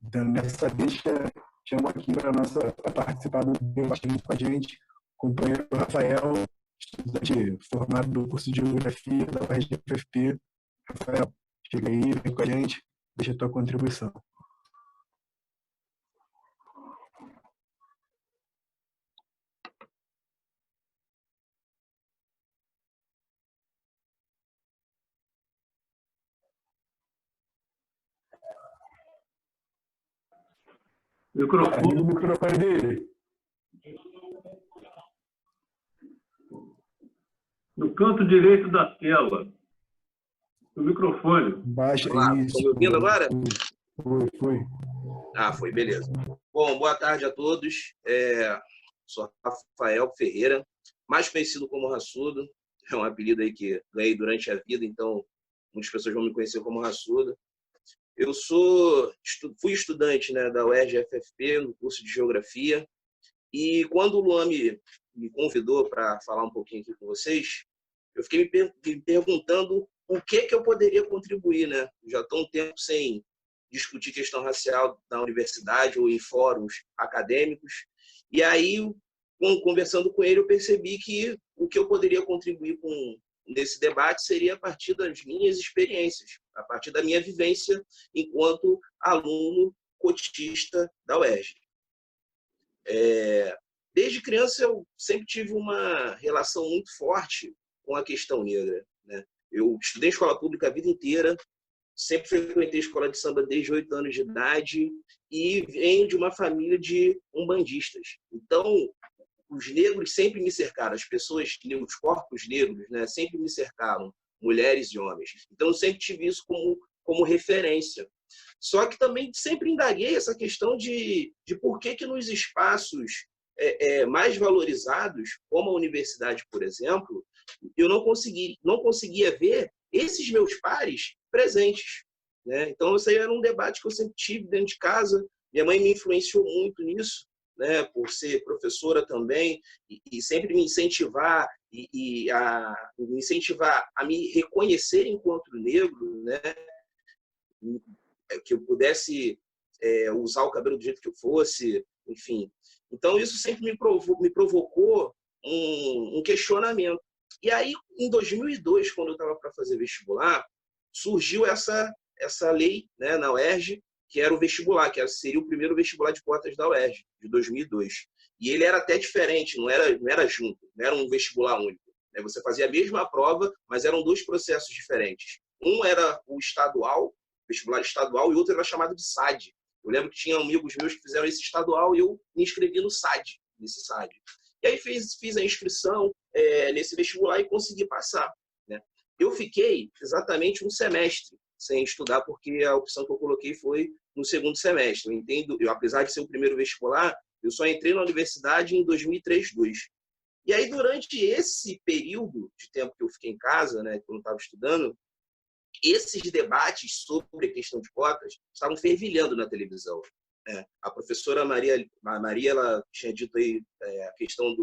S1: então, nessa deixa, chamo aqui para participar do debate com a gente, o companheiro Rafael, estudante formado do curso de Geografia da UFFP. Rafael, chega aí, vem com a gente, deixa a tua contribuição.
S3: Microfone.
S1: O microfone dele.
S3: No canto direito da tela. O microfone.
S1: Baixa
S5: Olá,
S1: isso.
S5: estão me ouvindo agora?
S1: Foi.
S5: Ah, foi, beleza. Bom, boa tarde a todos. Sou Rafael Ferreira, mais conhecido como Raçudo. É um apelido aí que ganhei durante a vida, então muitas pessoas vão me conhecer como Raçudo. Eu fui estudante, né, da UERJ-FFP, no curso de Geografia, e quando o Luan me convidou para falar um pouquinho aqui com vocês, eu fiquei me perguntando o que eu poderia contribuir, né? Já estou um tempo sem discutir questão racial na universidade ou em fóruns acadêmicos, e aí, conversando com ele, eu percebi que o que eu poderia contribuir nesse debate seria a partir das minhas experiências, a partir da minha vivência enquanto aluno cotista da UERJ. Desde criança, eu sempre tive uma relação muito forte com a questão negra, né? Eu estudei escola pública a vida inteira, sempre frequentei escola de samba desde 8 anos de idade e venho de uma família de umbandistas. Então, os negros sempre me cercaram, as pessoas, os corpos negros, né, sempre me cercaram, mulheres e homens. Então, eu sempre tive isso como referência. Só que também sempre indaguei essa questão de por que nos espaços mais valorizados, como a universidade, por exemplo, eu não conseguia ver esses meus pares presentes, né? Então, isso aí era um debate que eu sempre tive dentro de casa. Minha mãe me influenciou muito nisso, né, por ser professora também, e sempre me incentivar a me reconhecer enquanto negro, né, que eu pudesse usar o cabelo do jeito que eu fosse, enfim. Então, isso sempre me provocou um questionamento. E aí, em 2002, quando eu estava para fazer vestibular, surgiu essa lei, né, na UERJ, que era o vestibular, que seria o primeiro vestibular de cotas da UERJ, de 2002. E ele era até diferente, não era junto, não era um vestibular único. Você fazia a mesma prova, mas eram dois processos diferentes. Um era o estadual, vestibular estadual, e o outro era chamado de SAD. Eu lembro que tinha amigos meus que fizeram esse estadual e eu me inscrevi no SAD, nesse SAD. E aí fiz a inscrição nesse vestibular e consegui passar, né? Eu fiquei exatamente um semestre sem estudar, porque a opção que eu coloquei foi no segundo semestre. Apesar de ser o primeiro vestibular, eu só entrei na universidade em 2003-2002. E aí, durante esse período de tempo que eu fiquei em casa, né, quando eu estava estudando, esses debates sobre a questão de cotas estavam fervilhando na televisão. A professora Maria ela tinha dito aí a questão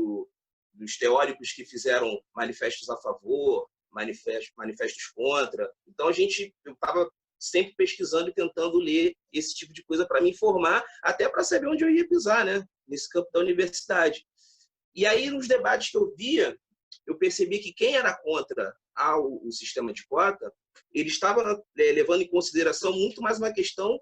S5: dos teóricos que fizeram manifestos a favor, manifestos contra. Então, eu estava sempre pesquisando e tentando ler esse tipo de coisa para me informar, até para saber onde eu ia pisar, né, nesse campo da universidade. E aí, nos debates que eu via, eu percebi que quem era contra o sistema de cota, ele estava levando em consideração muito mais uma questão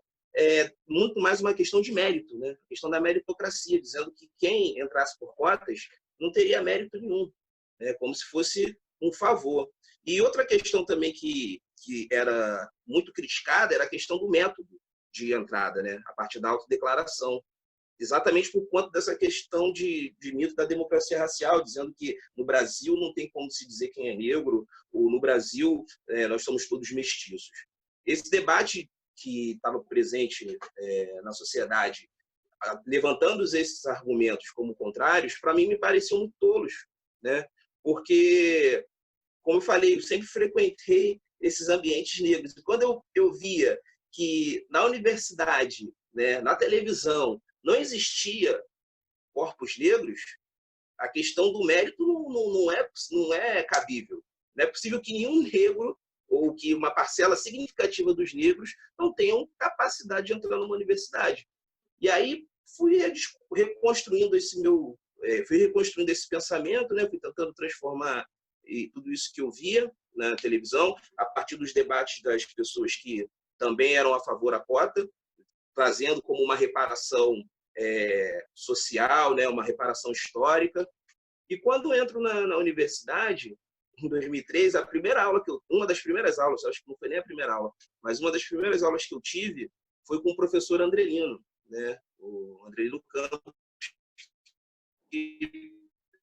S5: de mérito, né? A questão da meritocracia, dizendo que quem entrasse por cotas não teria mérito nenhum, né? Como se fosse um favor. E outra questão também que era muito criticada era a questão do método de entrada, né? A partir da autodeclaração. Exatamente por conta dessa questão de mito da democracia racial, dizendo que no Brasil não tem como se dizer quem é negro, ou no Brasil nós somos todos mestiços. Esse debate que estava presente na sociedade, levantando esses argumentos como contrários, para mim me pareciam muito tolos, né? Porque, como eu falei, eu sempre frequentei esses ambientes negros. E quando eu via que na universidade, né, na televisão, não existia corpos negros, a questão do mérito não é cabível. Não é possível que nenhum negro ou que uma parcela significativa dos negros não tenham capacidade de entrar numa universidade. E aí fui reconstruindo esse pensamento, né? Fui tentando transformar tudo isso que eu via na televisão, a partir dos debates das pessoas que também eram a favor da cota, trazendo como uma reparação social, né, uma reparação histórica. E quando entro na universidade, em 2003, uma das primeiras aulas, acho que não foi nem a primeira aula, mas uma das primeiras aulas que eu tive foi com o professor Andrelino, né, o Andrelino Campos, que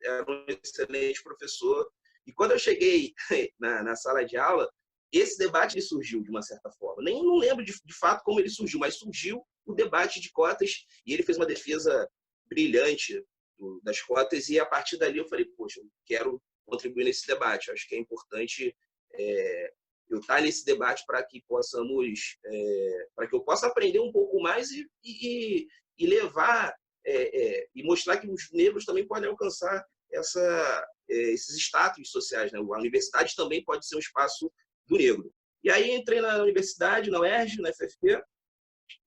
S5: era um excelente professor. E quando eu cheguei na sala de aula, esse debate surgiu de uma certa forma. Nem não lembro de fato como ele surgiu, mas surgiu o debate de cotas e ele fez uma defesa brilhante das cotas e a partir dali eu falei, poxa, eu quero contribuir nesse debate. Acho que é importante eu estar nesse debate para que para que eu possa aprender um pouco mais e levar e mostrar que os negros também podem alcançar esses status sociais, né? A universidade também pode ser um espaço do negro. E aí entrei na universidade, na UERJ, na FFP.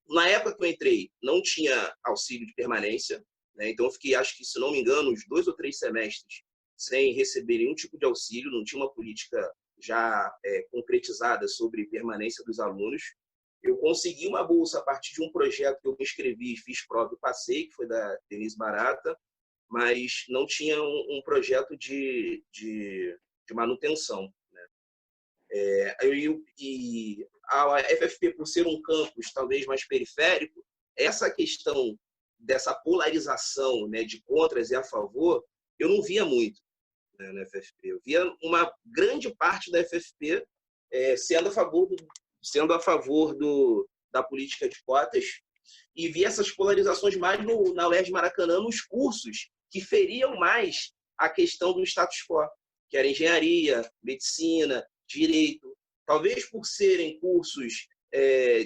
S5: Na época que eu entrei, não tinha auxílio de permanência, né? Então eu fiquei, acho que, se não me engano, uns 2 ou 3 semestres sem receber nenhum tipo de auxílio, não tinha uma política já concretizada sobre permanência dos alunos. Eu consegui uma bolsa a partir de um projeto que eu me inscrevi, fiz prova e passei, que foi da Denise Barata, mas não tinha um projeto de manutenção. E a FFP, por ser um campus talvez mais periférico, essa questão dessa polarização, né, de contras e a favor, eu não via muito, né, na FFP. Eu via uma grande parte da FFP sendo a favor da política de cotas e via essas polarizações mais na UERJ Maracanã, nos cursos que feriam mais a questão do status quo, que era engenharia, medicina, direito. Talvez por serem cursos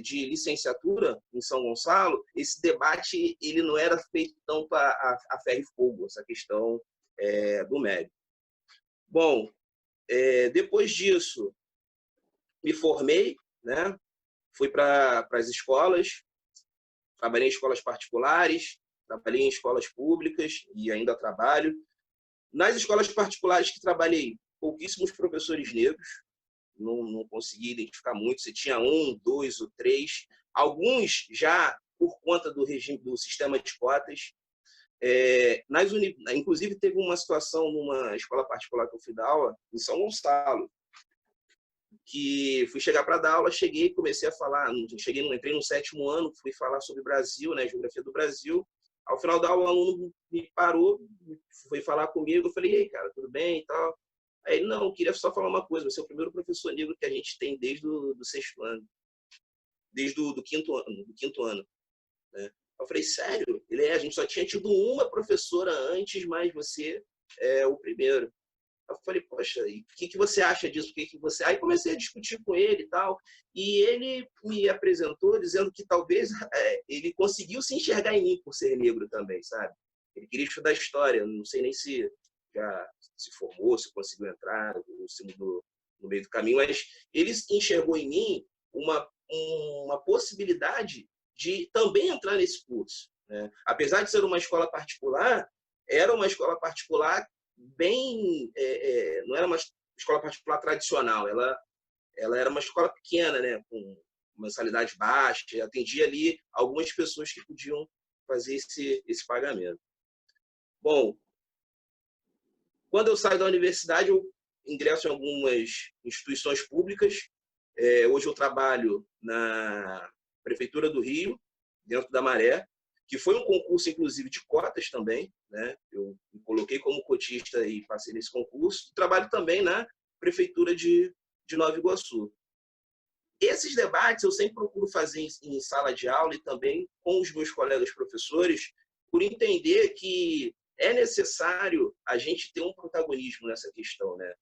S5: de licenciatura em São Gonçalo, esse debate ele não era feito tanto a ferro e fogo, essa questão do mérito. Bom, depois disso, me formei, né? Fui para as escolas, trabalhei em escolas particulares, trabalhei em escolas públicas e ainda trabalho. Nas escolas particulares que trabalhei, pouquíssimos professores negros, não consegui identificar muito, se tinha 1, 2 ou 3, alguns já por conta do regime do sistema de cotas. Inclusive, teve uma situação numa escola particular que eu fui dar aula, em São Gonçalo, que fui chegar para dar aula, cheguei, comecei a falar, entrei no 7º ano, fui falar sobre Brasil, né, geografia do Brasil. Ao final da aula, o aluno me parou, foi falar comigo, eu falei, e aí, cara, tudo bem e tal? Aí ele, não, eu queria só falar uma coisa, você é o primeiro professor negro que a gente tem desde o 6º ano, desde o 5º ano, né? Eu falei, sério? A gente só tinha tido uma professora antes, mas você é o primeiro. Eu falei, poxa, e o que você acha disso? Aí comecei a discutir com ele e tal, e ele me apresentou dizendo que talvez ele conseguiu se enxergar em mim por ser negro também, sabe? Ele queria estudar história, não sei nem se já se formou, se conseguiu entrar, se mudou no meio do caminho, mas ele enxergou em mim uma possibilidade de também entrar nesse curso, né? Apesar de ser uma escola particular, era uma escola particular bem... não era uma escola particular tradicional, ela era uma escola pequena, né, com mensalidade baixa, atendia ali algumas pessoas que podiam fazer esse pagamento. Bom, quando eu saio da universidade, eu ingresso em algumas instituições públicas. Hoje eu trabalho na Prefeitura do Rio, dentro da Maré, que foi um concurso, inclusive, de cotas também, né? Eu me coloquei como cotista e passei nesse concurso. Trabalho também na Prefeitura de Nova Iguaçu. Esses debates eu sempre procuro fazer em sala de aula e também com os meus colegas professores, por entender que é necessário a gente ter um protagonismo nessa questão, né?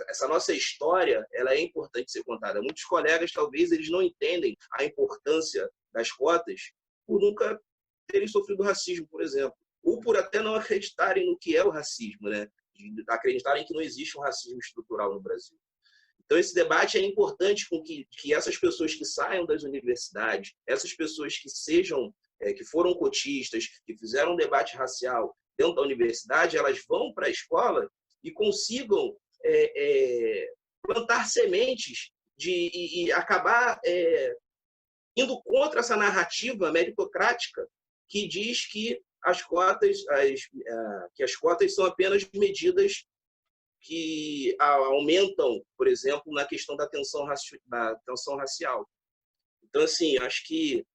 S5: Essa nossa história, ela é importante ser contada. Muitos colegas, talvez, eles não entendem a importância das cotas por nunca terem sofrido racismo, por exemplo, ou por até não acreditarem no que é o racismo, né? De acreditarem que não existe um racismo estrutural no Brasil. Então, esse debate é importante com que essas pessoas que saiam das universidades, essas pessoas que que foram cotistas, que fizeram um debate racial dentro da universidade, elas vão para a escola e consigam plantar sementes e acabar indo contra essa narrativa meritocrática que diz que as cotas são apenas medidas que aumentam, por exemplo, na questão da tensão racial. Então, assim, acho que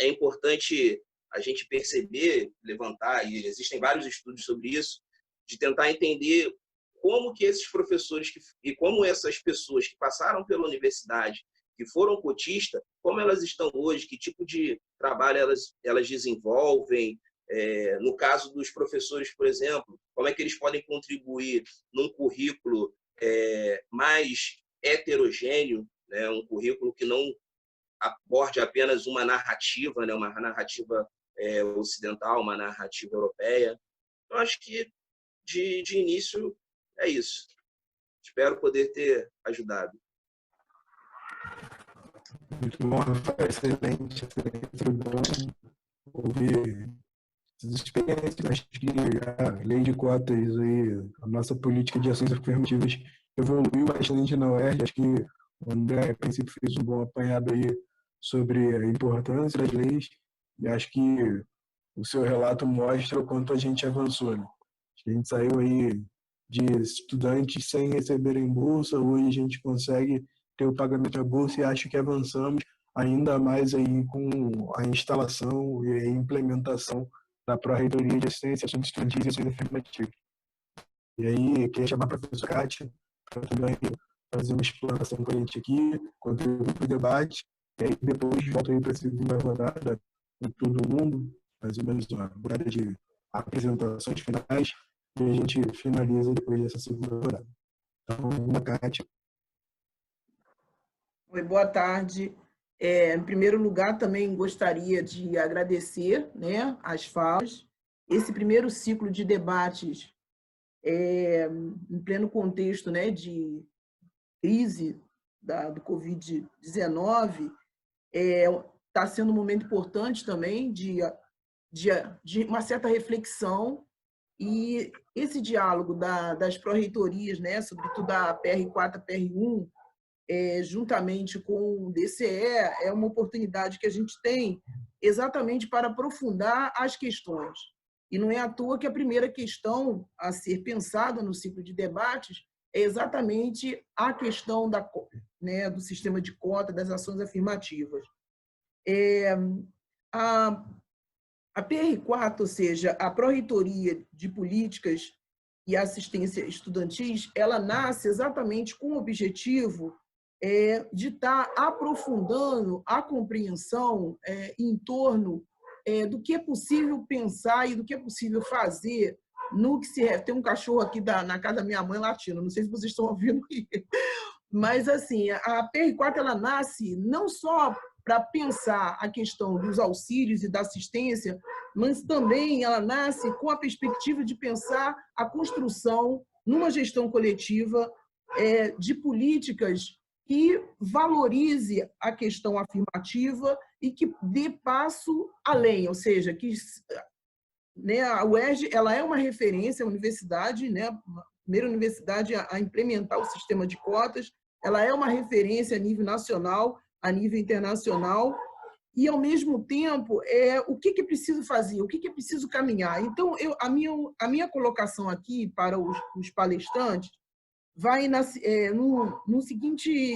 S5: é importante a gente perceber, levantar, e existem vários estudos sobre isso, de tentar entender como que esses professores e como essas pessoas que passaram pela universidade, que foram cotistas, como elas estão hoje, que tipo de trabalho elas desenvolvem. No caso dos professores, por exemplo, como é que eles podem contribuir num currículo mais heterogêneo, né? Um currículo que não aborde apenas uma narrativa, né? Uma narrativa ocidental, uma narrativa europeia. Então, acho que, de início, é isso. Espero poder ter ajudado.
S1: Muito bom, Rafael. Excelente. Foi bom ouvir essas experiências. Acho que a lei de cotas e a nossa política de ações afirmativas evoluiu bastante na UERJ. Acho que o André, a princípio, fez um bom apanhado aí sobre a importância das leis. E acho que o seu relato mostra o quanto a gente avançou, né? Acho que a gente saiu aí de estudantes sem receberem bolsa, hoje a gente consegue ter o pagamento da bolsa e acho que avançamos ainda mais aí com a instalação e a implementação da Pró-Reitoria de Assistência, Ações Estudantis e Ações Afirmativas. E aí, queria chamar a professora Kátia para também fazer uma explanação com a gente aqui, contribuir para o debate, e aí depois volto aí para a segunda rodada com todo mundo, mais ou menos uma rodada de apresentações finais, e a gente finaliza depois dessa segunda rodada. Então, uma Kátia.
S6: Oi, boa tarde. Em primeiro lugar, também gostaria de agradecer, né, as falas. Esse primeiro ciclo de debates, em pleno contexto, né, de crise do Covid-19, está sendo um momento importante também de uma certa reflexão E esse diálogo das pró-reitorias, né, sobretudo a PR4 e a PR1, juntamente com o DCE, é uma oportunidade que a gente tem exatamente para aprofundar as questões. E não é à toa que a primeira questão a ser pensada no ciclo de debates é exatamente a questão do sistema de cota, das ações afirmativas. A PR4, ou seja, a Pró-Reitoria de Políticas e Assistência Estudantis, ela nasce exatamente com o objetivo de estar aprofundando a compreensão em torno do que é possível pensar e do que é possível fazer no que se... Tem um cachorro aqui na casa da minha mãe latindo, não sei se vocês estão ouvindo aí. Mas, assim, a PR4 ela nasce não só para pensar a questão dos auxílios e da assistência, mas também ela nasce com a perspectiva de pensar a construção, numa gestão coletiva, de políticas que valorize a questão afirmativa e que dê passo além, ou seja, que a UERJ ela é uma referência, a universidade, a primeira universidade a implementar o sistema de cotas, ela é uma referência a nível nacional, a nível internacional, e, ao mesmo tempo, o que é preciso fazer, o que é preciso caminhar. Então, a minha colocação aqui para os palestrantes vai no seguinte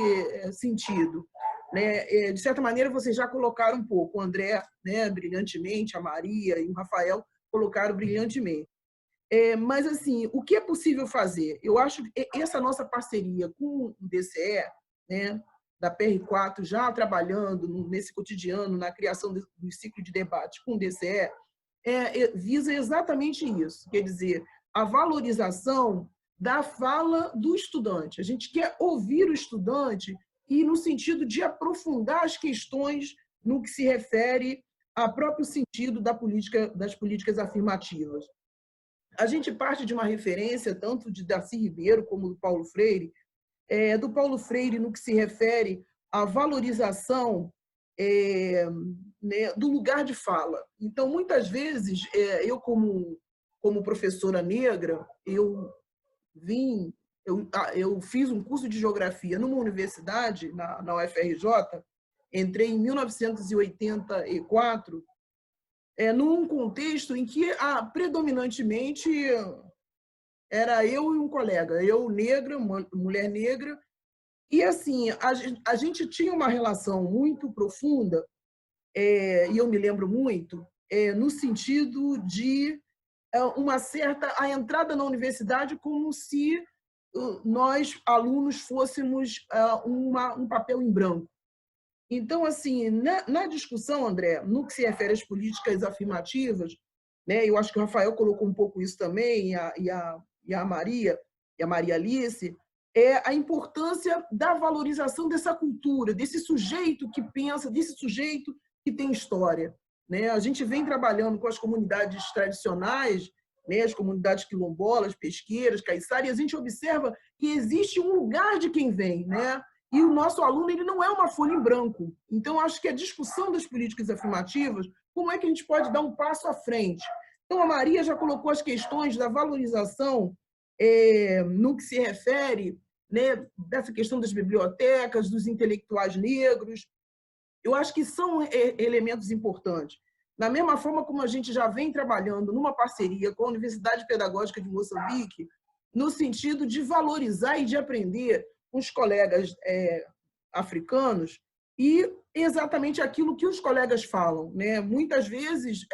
S6: sentido. De certa maneira, vocês já colocaram um pouco, o André, brilhantemente, a Maria e o Rafael colocaram brilhantemente. Mas, assim, o que é possível fazer? Eu acho que essa nossa parceria com o DCE, da PR4, já trabalhando nesse cotidiano, na criação do ciclo de debate com o DCE, visa exatamente isso, quer dizer, a valorização da fala do estudante. A gente quer ouvir o estudante e no sentido de aprofundar as questões no que se refere ao próprio sentido das políticas afirmativas. A gente parte de uma referência tanto de Darcy Ribeiro como do Paulo Freire, no que se refere à valorização do lugar de fala. Então, muitas vezes, eu como professora negra, eu fiz um curso de geografia numa universidade, na UFRJ, entrei em 1984, num contexto em que predominantemente era eu e um colega, eu negra, mulher negra, e assim, a gente tinha uma relação muito profunda, e eu me lembro muito, no sentido de a entrada na universidade como se nós, alunos, fôssemos um papel em branco. Então, assim, na discussão, André, no que se refere às políticas afirmativas, eu acho que o Rafael colocou um pouco isso também, e a Maria Alice, a importância da valorização dessa cultura, desse sujeito que pensa, desse sujeito que tem história. A gente vem trabalhando com as comunidades tradicionais, as comunidades quilombolas, pesqueiras, caiçaras, e a gente observa que existe um lugar de quem vem, e o nosso aluno ele não é uma folha em branco. Então, acho que a discussão das políticas afirmativas, como é que a gente pode dar um passo à frente? Então, a Maria já colocou as questões da valorização no que se refere dessa questão das bibliotecas, dos intelectuais negros. Eu acho que são elementos importantes. Da mesma forma como a gente já vem trabalhando numa parceria com a Universidade Pedagógica de Moçambique, no sentido de valorizar e de aprender com os colegas africanos e exatamente aquilo que os colegas falam. Muitas vezes,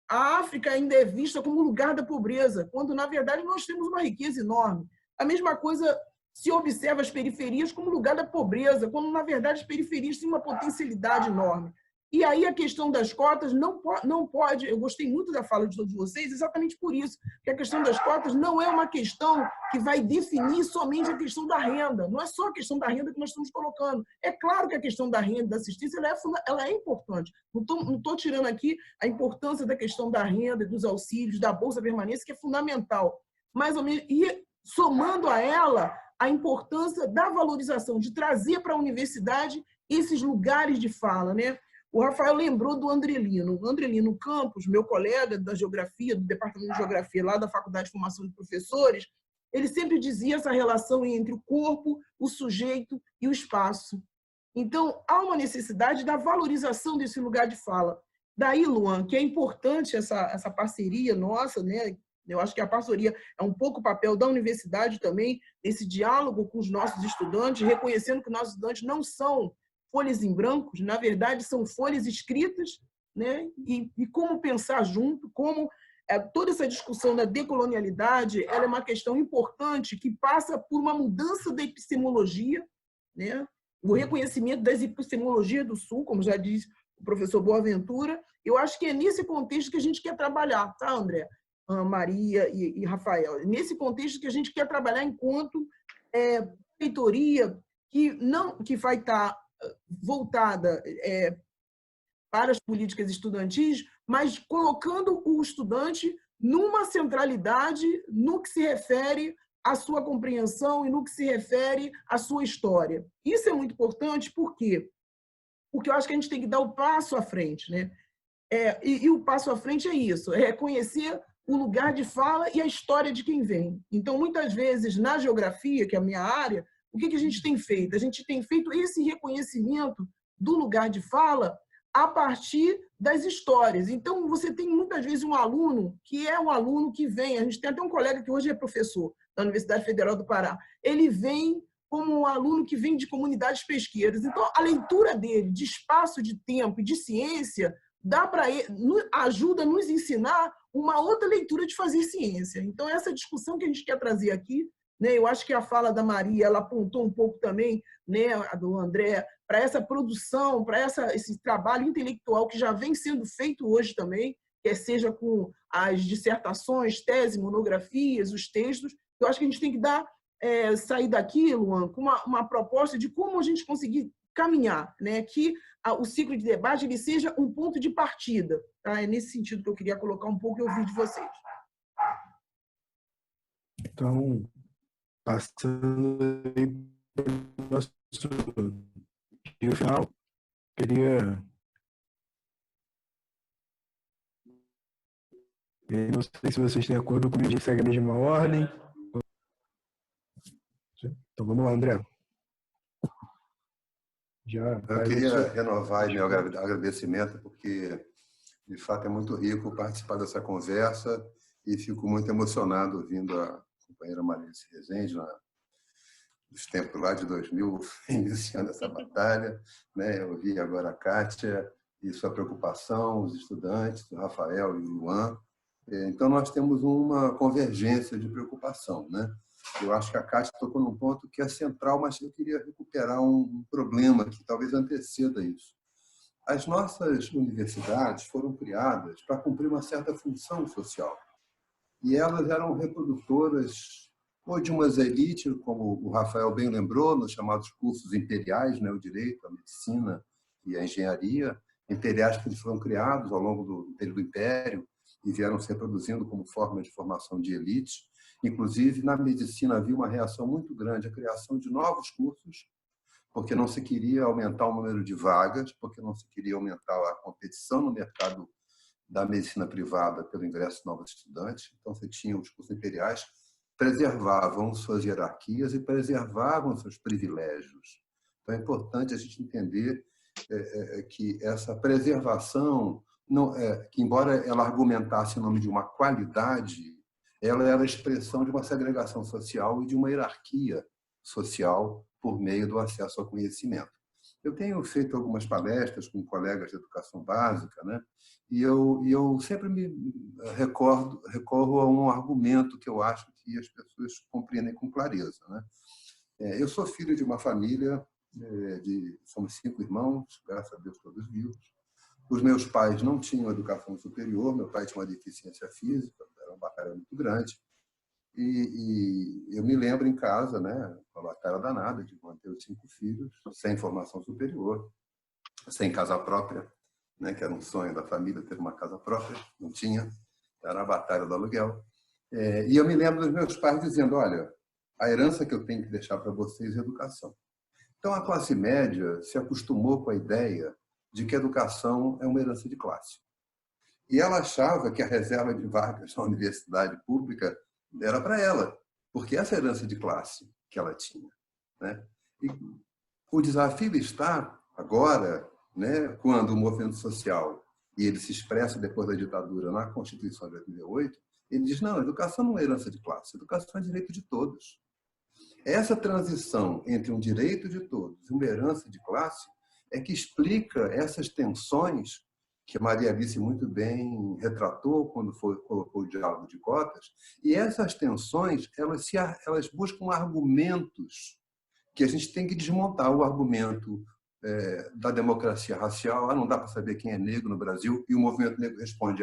S6: a África ainda é vista como lugar da pobreza, quando, na verdade, nós temos uma riqueza enorme. A mesma coisa se observa as periferias como lugar da pobreza, quando, na verdade, as periferias têm uma potencialidade enorme. E aí a questão das cotas não pode... Eu gostei muito da fala de todos vocês, exatamente por isso, que a questão das cotas não é uma questão que vai definir somente a questão da renda. Não é só a questão da renda que nós estamos colocando. É claro que a questão da renda, da assistência, ela é importante. Não estou tirando aqui a importância da questão da renda, dos auxílios, da Bolsa Permanência, que é fundamental. Mais ou menos, e somando a ela a importância da valorização, de trazer para a universidade esses lugares de fala, O Rafael lembrou do Andrelino. O Andrelino Campos, meu colega da Geografia, do Departamento de Geografia lá da Faculdade de Formação de Professores, ele sempre dizia essa relação entre o corpo, o sujeito e o espaço. Então, há uma necessidade da valorização desse lugar de fala. Daí, Luan, que é importante essa parceria nossa, né? Eu acho que a parceria é um pouco o papel da universidade também, esse diálogo com os nossos estudantes, reconhecendo que nossos estudantes não são folhas em brancos, na verdade, são folhas escritas, né? E como pensar junto, como toda essa discussão da decolonialidade, ela é uma questão importante que passa por uma mudança da epistemologia, né? O reconhecimento das epistemologias do Sul, como já disse o professor Boaventura. Eu acho que é nesse contexto que a gente quer trabalhar, tá, André? Maria e Rafael. Nesse contexto que a gente quer trabalhar enquanto reitoria que vai estar voltada para as políticas estudantis, mas colocando o estudante numa centralidade no que se refere à sua compreensão e no que se refere à sua história. Isso é muito importante, por quê? Porque eu acho que a gente tem que dar o passo à frente, né? E o passo à frente é isso, é reconhecer o lugar de fala e a história de quem vem. Então, muitas vezes, na geografia, que é a minha área, o que a gente tem feito? A gente tem feito esse reconhecimento do lugar de fala a partir das histórias. Então, você tem muitas vezes um aluno que é um aluno que vem, a gente tem até um colega que hoje é professor da Universidade Federal do Pará, ele vem como um aluno que vem de comunidades pesqueiras. Então, a leitura dele de espaço, de tempo e de ciência ajuda a nos ensinar uma outra leitura de fazer ciência. Então, essa discussão que a gente quer trazer aqui, né, eu acho que a fala da Maria ela apontou um pouco também, né, a do André, para essa produção, para esse trabalho intelectual que já vem sendo feito hoje também, seja com as dissertações, teses, monografias, os textos. Eu acho que a gente tem que sair daqui, Luan, com uma proposta de como a gente conseguir caminhar, né, que o ciclo de debate ele seja um ponto de partida. Tá? É nesse sentido que eu queria colocar um pouco e ouvir de vocês.
S1: Então, passando aí para o nosso final, não sei se vocês têm acordo comigo, a gente segue a mesma ordem. Então, vamos lá, André.
S2: Eu queria renovar meu agradecimento, porque, de fato, é muito rico participar dessa conversa e fico muito emocionado ouvindo a companheira Marice Rezende, dos tempos lá de 2000, iniciando essa batalha. Né? Eu ouvi agora a Kátia e sua preocupação, os estudantes, o Rafael e o Luan. Então, nós temos uma convergência de preocupação, né? Eu acho que a Kátia tocou num ponto que é central, mas eu queria recuperar um problema que talvez anteceda isso. As nossas universidades foram criadas para cumprir uma certa função social. E elas eram reprodutoras ou de umas elites, como o Rafael bem lembrou, nos chamados cursos imperiais, né? O direito, a medicina e a engenharia, imperiais que foram criados ao longo do período do Império e vieram se reproduzindo como forma de formação de elites. Inclusive, na medicina havia uma reação muito grande à criação de novos cursos, porque não se queria aumentar o número de vagas, porque não se queria aumentar a competição no mercado da medicina privada pelo ingresso de novos estudantes. Então, você tinha os cursos imperiais, preservavam suas hierarquias e preservavam seus privilégios. Então, é importante a gente entender que essa preservação, que embora ela argumentasse em nome de uma qualidade, ela era a expressão de uma segregação social e de uma hierarquia social por meio do acesso ao conhecimento. Eu tenho feito algumas palestras com colegas de educação básica, né? E eu sempre me recorro a um argumento que eu acho que as pessoas compreendem com clareza, né? Eu sou filho de uma família, somos 5 irmãos, graças a Deus todos vivos. Os meus pais não tinham educação superior, meu pai tinha uma deficiência física, era uma batalha muito grande. E eu me lembro em casa, né, uma batalha danada de manter os 5 filhos, sem formação superior, sem casa própria, né, que era um sonho da família ter uma casa própria, não tinha, era a batalha do aluguel. E eu me lembro dos meus pais dizendo, olha, a herança que eu tenho que deixar para vocês é educação. Então, a classe média se acostumou com a ideia de que a educação é uma herança de classe. E ela achava que a reserva de vagas na universidade pública era para ela, porque essa herança de classe que ela tinha, né? E o desafio está agora, né, quando o movimento social, e ele se expressa depois da ditadura na Constituição de 88, ele diz, não, a educação não é herança de classe, a educação é direito de todos. Essa transição entre um direito de todos e uma herança de classe é que explica essas tensões que a Maria Alice muito bem retratou quando colocou o diálogo de cotas, e essas tensões elas buscam argumentos que a gente tem que desmontar. O argumento da democracia racial, não dá para saber quem é negro no Brasil, e o movimento negro responde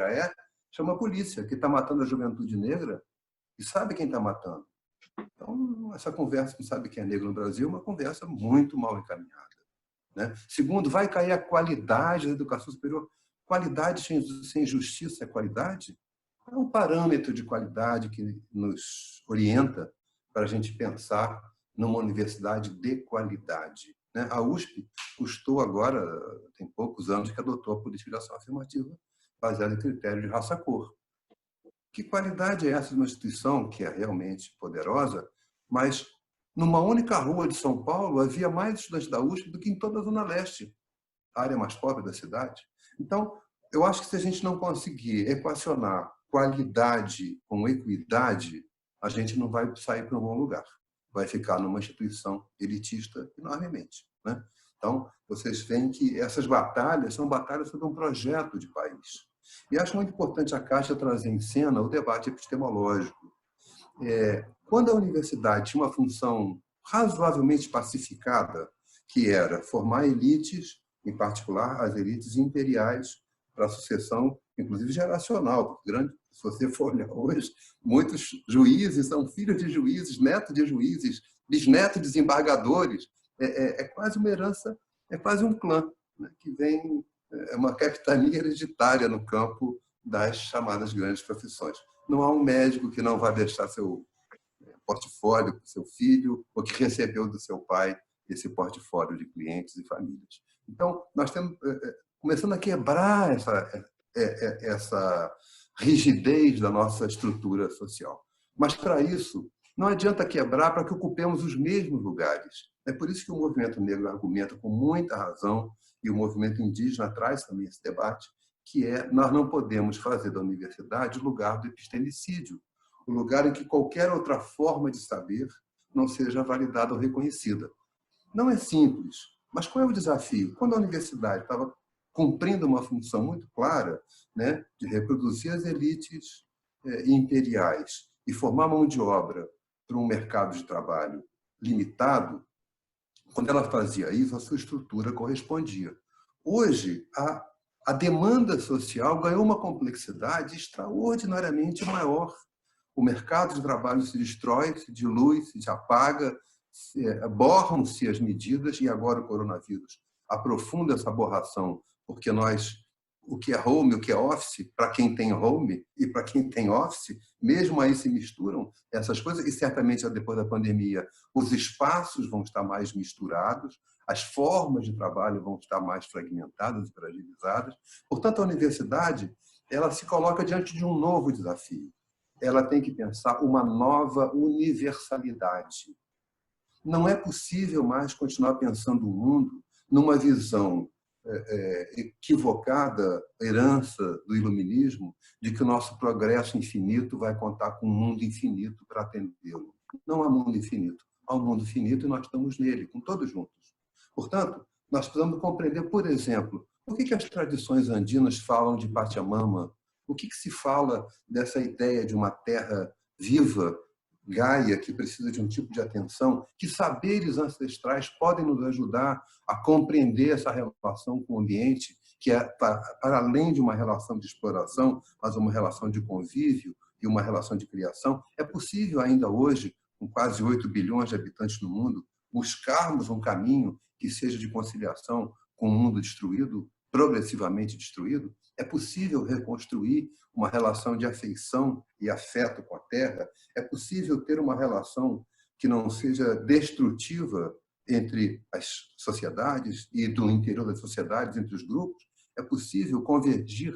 S2: chama a polícia, que está matando a juventude negra, e sabe quem está matando. Então, essa conversa que sabe quem é negro no Brasil é uma conversa muito mal encaminhada, né? Segundo, vai cair a qualidade da educação superior. Qualidade sem justiça é qualidade? É um parâmetro de qualidade que nos orienta para a gente pensar numa universidade de qualidade, né? A USP custou agora, tem poucos anos que adotou a política de ação afirmativa baseada em critério de raça-cor. Que qualidade é essa de uma instituição que é realmente poderosa, mas numa única rua de São Paulo havia mais estudantes da USP do que em toda a Zona Leste, a área mais pobre da cidade? Então, eu acho que se a gente não conseguir equacionar qualidade com equidade, a gente não vai sair para um bom lugar. Vai ficar numa instituição elitista enormemente, né? Então, vocês veem que essas batalhas são batalhas sobre um projeto de país. E acho muito importante a Caixa trazer em cena o debate epistemológico. Quando a universidade tinha uma função razoavelmente pacificada, que era formar elites, em particular as elites imperiais, para a sucessão, inclusive geracional. Se você for olhar hoje, muitos juízes são filhos de juízes, netos de juízes, bisnetos de desembargadores. É quase uma herança, é quase um clã, né, que vem, é uma capitania hereditária no campo das chamadas grandes profissões. Não há um médico que não vai deixar seu portfólio para o seu filho ou que recebeu do seu pai esse portfólio de clientes e famílias. Então, nós estamos começando a quebrar essa rigidez da nossa estrutura social. Mas, para isso, não adianta quebrar para que ocupemos os mesmos lugares. É por isso que o movimento negro argumenta com muita razão, e o movimento indígena traz também esse debate, que nós não podemos fazer da universidade o lugar do epistemicídio, o lugar em que qualquer outra forma de saber não seja validada ou reconhecida. Não é simples, mas qual é o desafio? Quando a universidade estava cumprindo uma função muito clara, né, de reproduzir as elites imperiais e formar mão de obra para um mercado de trabalho limitado, quando ela fazia isso, a sua estrutura correspondia. Hoje, a demanda social ganhou uma complexidade extraordinariamente maior. O mercado de trabalho se destrói, se dilui, se apaga, borram-se as medidas, e agora o coronavírus aprofunda essa borração, porque o que é home, o que é office, para quem tem home e para quem tem office, mesmo aí se misturam essas coisas, e certamente depois da pandemia os espaços vão estar mais misturados, as formas de trabalho vão estar mais fragmentadas e fragilizadas. Portanto, a universidade ela se coloca diante de um novo desafio. Ela tem que pensar uma nova universalidade. Não é possível mais continuar pensando o mundo numa visão equivocada, herança do iluminismo, de que o nosso progresso infinito vai contar com um mundo infinito para atendê-lo. Não há mundo infinito. Há um mundo finito e nós estamos nele, com todos juntos. Portanto, nós precisamos compreender, por exemplo, por que as tradições andinas falam de Pachamama? O que se fala dessa ideia de uma terra viva, Gaia, que precisa de um tipo de atenção? Que saberes ancestrais podem nos ajudar a compreender essa relação com o ambiente, que é, para além de uma relação de exploração, mas uma relação de convívio e uma relação de criação? É possível ainda hoje, com quase 8 bilhões de habitantes no mundo, buscarmos um caminho que seja de conciliação com o mundo destruído, progressivamente destruído? É possível reconstruir uma relação de afeição e afeto com a Terra? É possível ter uma relação que não seja destrutiva entre as sociedades e do interior das sociedades, entre os grupos, é possível convergir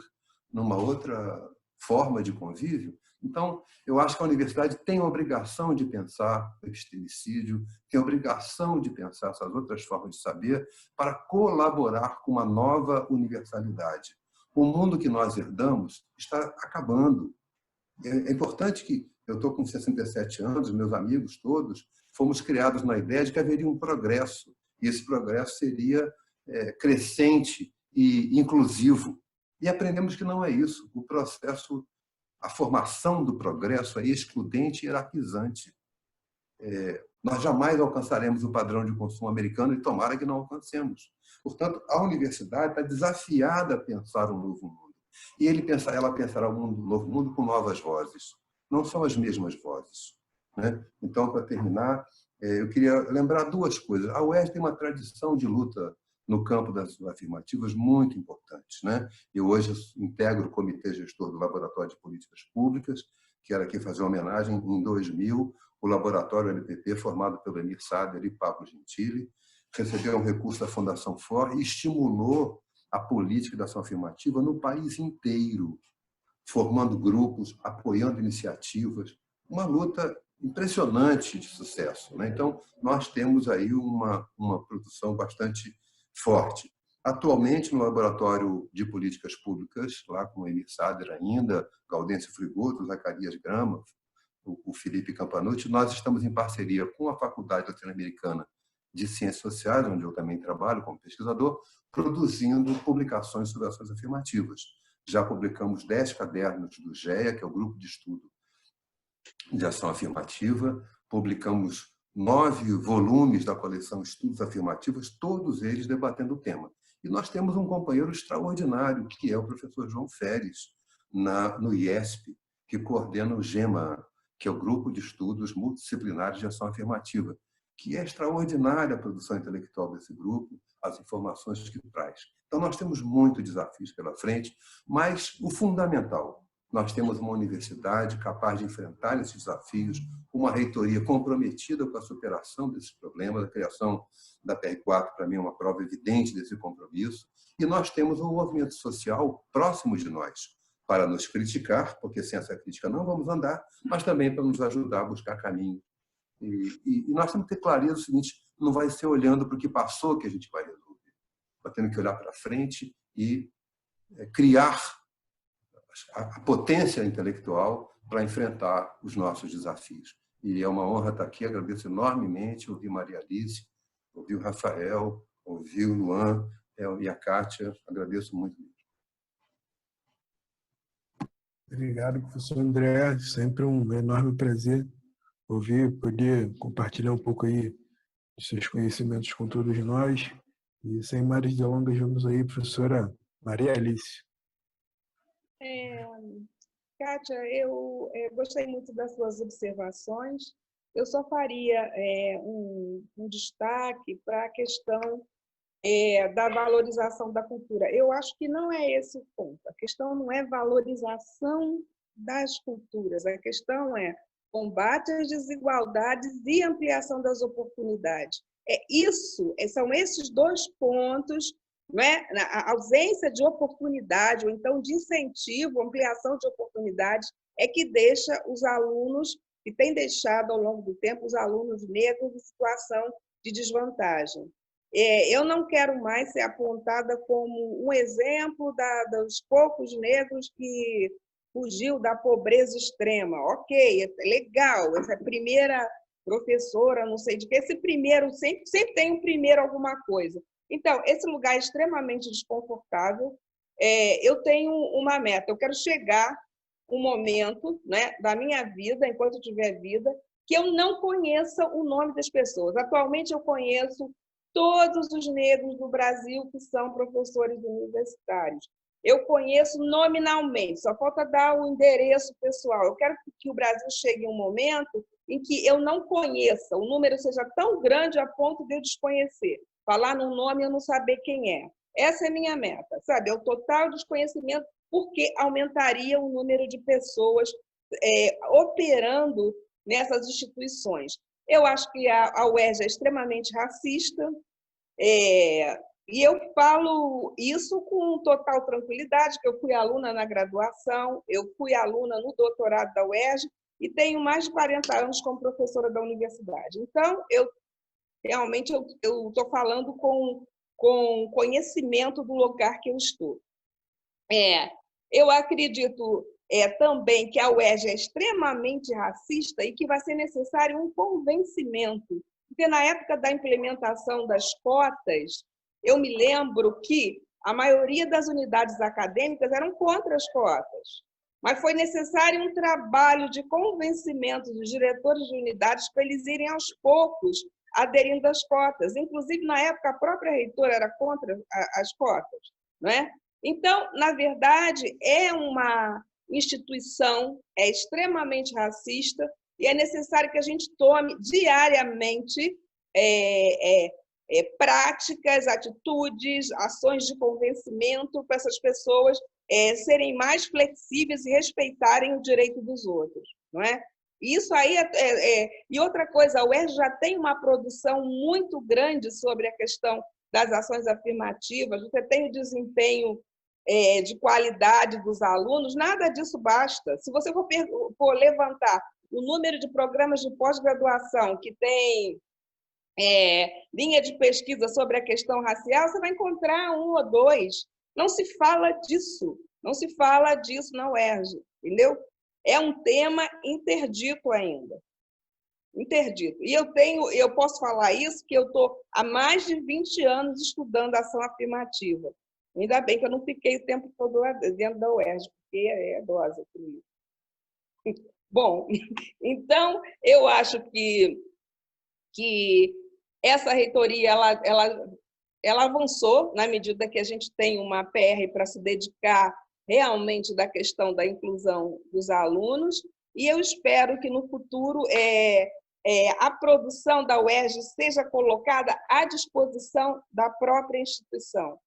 S2: numa outra forma de convívio. Então, eu acho que a universidade tem a obrigação de pensar o epistemicídio, tem a obrigação de pensar essas outras formas de saber para colaborar com uma nova universalidade. O mundo que nós herdamos está acabando. É importante que eu estou com 67 anos, meus amigos todos, fomos criados na ideia de que haveria um progresso, e esse progresso seria crescente e inclusivo. E aprendemos que não é isso. O processo, a formação do progresso é excludente e hierarquizante. Nós jamais alcançaremos o padrão de consumo americano e tomara que não alcancemos. Portanto, a universidade está desafiada a pensar um novo mundo. E ela pensará um novo mundo com novas vozes. Não são as mesmas vozes, né? Então, para terminar, eu queria lembrar duas coisas. A UERJ tem uma tradição de luta no campo das afirmativas muito importantes, né? Eu hoje integro o comitê gestor do Laboratório de Políticas Públicas, quero aqui fazer uma homenagem. Em 2000, o Laboratório LPP, formado pelo Emir Sader e Pablo Gentili, recebeu um recurso da Fundação FOR e estimulou a política da ação afirmativa no país inteiro, formando grupos, apoiando iniciativas, uma luta impressionante de sucesso, né? Então, nós temos aí uma produção bastante forte. Atualmente, no Laboratório de Políticas Públicas, lá com o Emir Sader ainda, Gaudêncio Frigoto, Zacarias Grama, o Felipe Campanucci, nós estamos em parceria com a Faculdade Latino-Americana de Ciências Sociais, onde eu também trabalho como pesquisador, produzindo publicações sobre ações afirmativas. Já publicamos 10 cadernos do GEA, que é o Grupo de Estudo de Ação Afirmativa, publicamos 9 volumes da coleção Estudos Afirmativos, todos eles debatendo o tema. E nós temos um companheiro extraordinário, que é o professor João Feres, no IESP, que coordena o GEMA, que é o Grupo de Estudos Multidisciplinares de Ação Afirmativa, que é extraordinária a produção intelectual desse grupo, as informações que traz. Então, nós temos muitos desafios pela frente, mas o fundamental, nós temos uma universidade capaz de enfrentar esses desafios, uma reitoria comprometida com a superação desses problemas, a criação da PR4, para mim, é uma prova evidente desse compromisso, e nós temos um movimento social próximo de nós, para nos criticar, porque sem essa crítica não vamos andar, mas também para nos ajudar a buscar caminho. E nós temos que ter clareza do seguinte: não vai ser olhando para o que passou que a gente vai resolver. Nós temos que olhar para frente e criar a potência intelectual para enfrentar os nossos desafios. E é uma honra estar aqui, agradeço enormemente, ouvir Maria Alice, ouvir o Rafael, ouvir o Luan e a Kátia, agradeço muito.
S1: Obrigado, professor André, sempre um enorme prazer ouvir, poder compartilhar um pouco aí dos seus conhecimentos com todos nós. E sem mais delongas, vamos aí, professora Maria Alice.
S4: Kátia, eu gostei muito das suas observações. Eu só faria um destaque para a questão da valorização da cultura. Eu acho que não é esse o ponto. A questão não é valorização das culturas, a questão é combate às desigualdades e ampliação das oportunidades. São esses dois pontos, não é? A ausência de oportunidade, ou então de incentivo, ampliação de oportunidades, é que deixa os alunos, que tem deixado ao longo do tempo, os alunos negros em situação de desvantagem. Eu não quero mais ser apontada como um exemplo dos poucos negros que fugiu da pobreza extrema. Ok, é legal, essa primeira professora, não sei de que, esse primeiro, sempre tem um primeiro alguma coisa. Então, esse lugar é extremamente desconfortável. Eu tenho uma meta, eu quero chegar um momento, né, da minha vida, enquanto eu tiver vida, que eu não conheça o nome das pessoas. Atualmente, eu conheço todos os negros do Brasil que são professores universitários. Eu conheço nominalmente, só falta dar o endereço pessoal. Eu quero que o Brasil chegue em um momento em que eu não conheça, o número seja tão grande a ponto de eu desconhecer. Falar no nome e eu não saber quem é. Essa é a minha meta, sabe? É o total desconhecimento, porque aumentaria o número de pessoas operando nessas instituições. Eu acho que a UERJ é extremamente racista, e eu falo isso com total tranquilidade, que eu fui aluna na graduação, eu fui aluna no doutorado da UERJ e tenho mais de 40 anos como professora da universidade. Então, realmente eu estou falando com conhecimento do lugar que eu estou. Eu acredito também que a UERJ é extremamente racista e que vai ser necessário um convencimento, porque na época da implementação das cotas, eu me lembro que a maioria das unidades acadêmicas eram contra as cotas, mas foi necessário um trabalho de convencimento dos diretores de unidades para eles irem aos poucos aderindo às cotas. Inclusive, na época, a própria reitora era contra as cotas, não é? Então, na verdade, é uma instituição extremamente racista e é necessário que a gente tome diariamente práticas, atitudes, ações de convencimento para essas pessoas serem mais flexíveis e respeitarem o direito dos outros, não é? Isso aí e outra coisa, a UERJ já tem uma produção muito grande sobre a questão das ações afirmativas, você tem o desempenho de qualidade dos alunos, nada disso basta. Se você for levantar o número de programas de pós-graduação que tem linha de pesquisa sobre a questão racial, você vai encontrar um ou dois. Não se fala disso na UERJ, entendeu? É um tema interdito ainda. Interdito. E eu posso falar isso, que eu estou há mais de 20 anos estudando ação afirmativa. Ainda bem que eu não fiquei o tempo todo lá dentro da UERJ, porque é idosa comigo. Bom, então, eu acho que essa reitoria ela avançou na medida que a gente tem uma PR para se dedicar realmente da questão da inclusão dos alunos, e eu espero que no futuro a produção da UERJ seja colocada à disposição da própria instituição,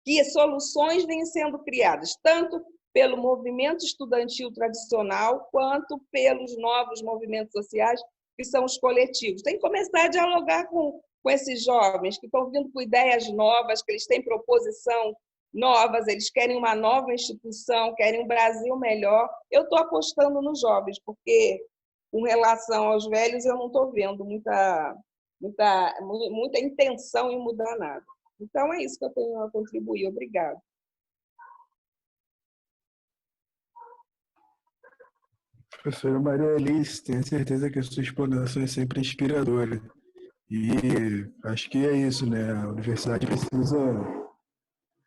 S4: que soluções vêm sendo criadas, tanto pelo movimento estudantil tradicional, quanto pelos novos movimentos sociais, que são os coletivos. Tem que começar a dialogar com esses jovens que estão vindo com ideias novas, que eles têm proposição novas, eles querem uma nova instituição, querem um Brasil melhor. Eu estou apostando nos jovens, porque, com relação aos velhos, eu não estou vendo muita intenção em mudar nada. Então, é isso que eu tenho a contribuir. Obrigada.
S1: Professora Maria Alice, tenho certeza que a sua explanação é sempre inspiradora. E acho que é isso, né? A universidade precisa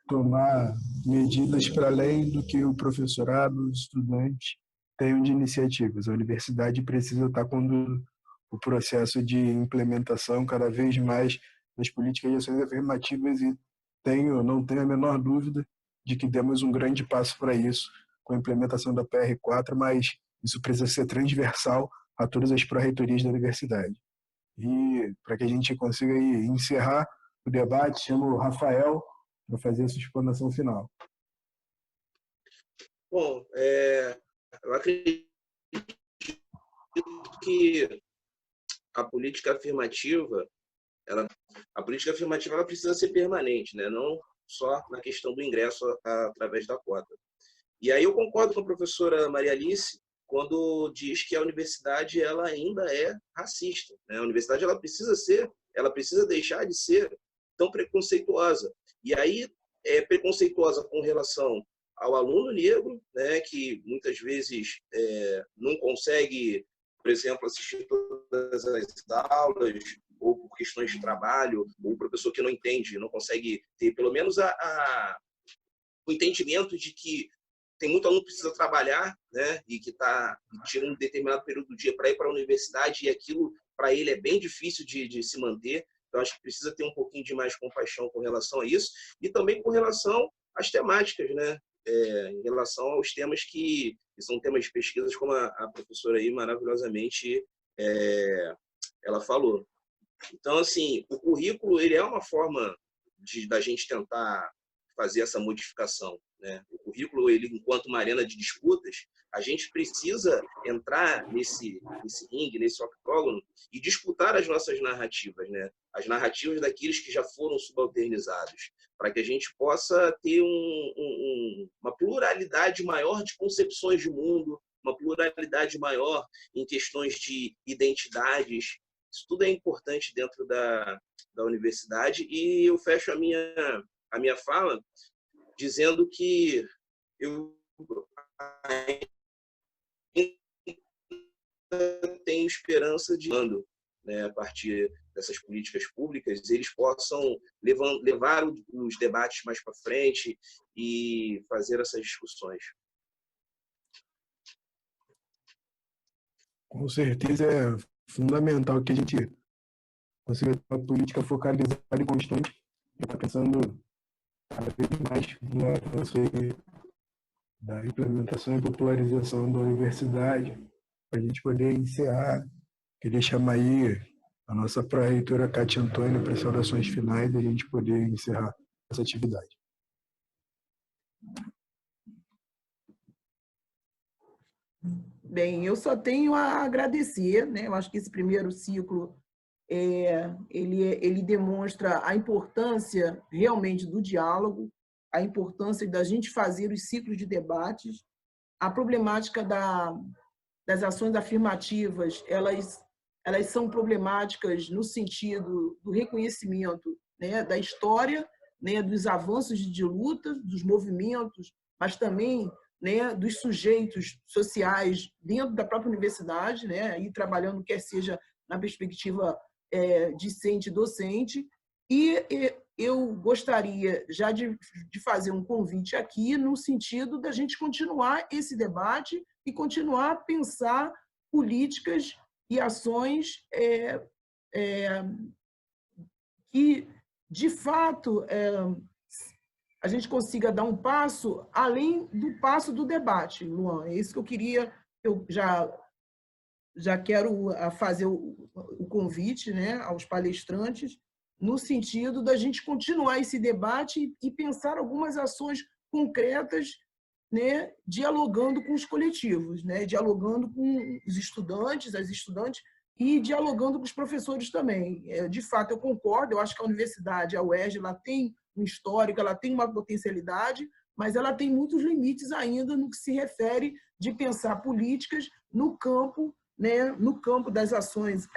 S1: tomar medidas para além do que o professorado, os estudantes tenham de iniciativas. A universidade precisa estar conduzindo o processo de implementação cada vez mais das políticas de ações afirmativas e não tenho a menor dúvida de que demos um grande passo para isso com a implementação da PR4, mas isso precisa ser transversal a todas as pró-reitorias da universidade. E para que a gente consiga encerrar o debate, chamo o Rafael para fazer a sua explanação final.
S5: Bom, eu acredito que a política afirmativa, ela precisa ser permanente, né? Não só na questão do ingresso através da cota. E aí eu concordo com a professora Maria Alice quando diz que a universidade ela ainda é racista, né? A universidade ela precisa deixar de ser tão preconceituosa. E aí é preconceituosa com relação ao aluno negro, né, que muitas vezes não consegue, por exemplo, assistir todas as aulas, ou por questões de trabalho, ou o professor que não entende, não consegue ter pelo menos o entendimento de que tem muito aluno que precisa trabalhar, né, e que tira um determinado período do dia para ir para a universidade, e aquilo, para ele, é bem difícil de se manter. Então, acho que precisa ter um pouquinho de mais compaixão com relação a isso, e também com relação às temáticas, né, em relação aos temas que são temas de pesquisas, como a professora aí maravilhosamente ela falou. Então, assim, o currículo ele é uma forma da gente tentar fazer essa modificação, né? O currículo, ele, enquanto uma arena de disputas, a gente precisa entrar nesse ringue, nesse octógono, e disputar as nossas narrativas, né? As narrativas daqueles que já foram subalternizados, para que a gente possa ter uma pluralidade maior de concepções de mundo, uma pluralidade maior em questões de identidades. Isso tudo é importante dentro da universidade, e eu fecho a minha fala dizendo que eu tenho esperança de, né, a partir dessas políticas públicas, eles possam levar os debates mais para frente e fazer essas discussões.
S1: Com certeza é fundamental que a gente consiga ter uma política focalizada e constante, e está pensando cada vez mais no avanço da implementação e popularização da universidade, para a gente poder encerrar. Queria chamar aí a nossa pró-reitora Cátia Antônia para as saudações finais e a gente poder encerrar essa atividade.
S6: Bem, eu só tenho a agradecer, né? Eu acho que esse primeiro ciclo ele demonstra a importância realmente do diálogo, a importância da gente fazer os ciclos de debates, a problemática das ações afirmativas, elas são problemáticas no sentido do reconhecimento, né, da história, né, dos avanços de luta, dos movimentos, mas também, né, dos sujeitos sociais dentro da própria universidade, né, e trabalhando quer seja na perspectiva discente e docente. E eu gostaria já de fazer um convite aqui no sentido da gente continuar esse debate e continuar a pensar políticas e ações que, de fato, a gente consiga dar um passo além do passo do debate, Luan. É isso que eu queria, eu já quero fazer o convite, né, aos palestrantes, no sentido da gente continuar esse debate e pensar algumas ações concretas, né, dialogando com os coletivos, né, dialogando com os estudantes, as estudantes, e dialogando com os professores também. De fato, eu concordo, eu acho que a universidade, a UERJ, ela tem um histórico, ela tem uma potencialidade, mas ela tem muitos limites ainda no que se refere de pensar políticas no campo, né, no campo das ações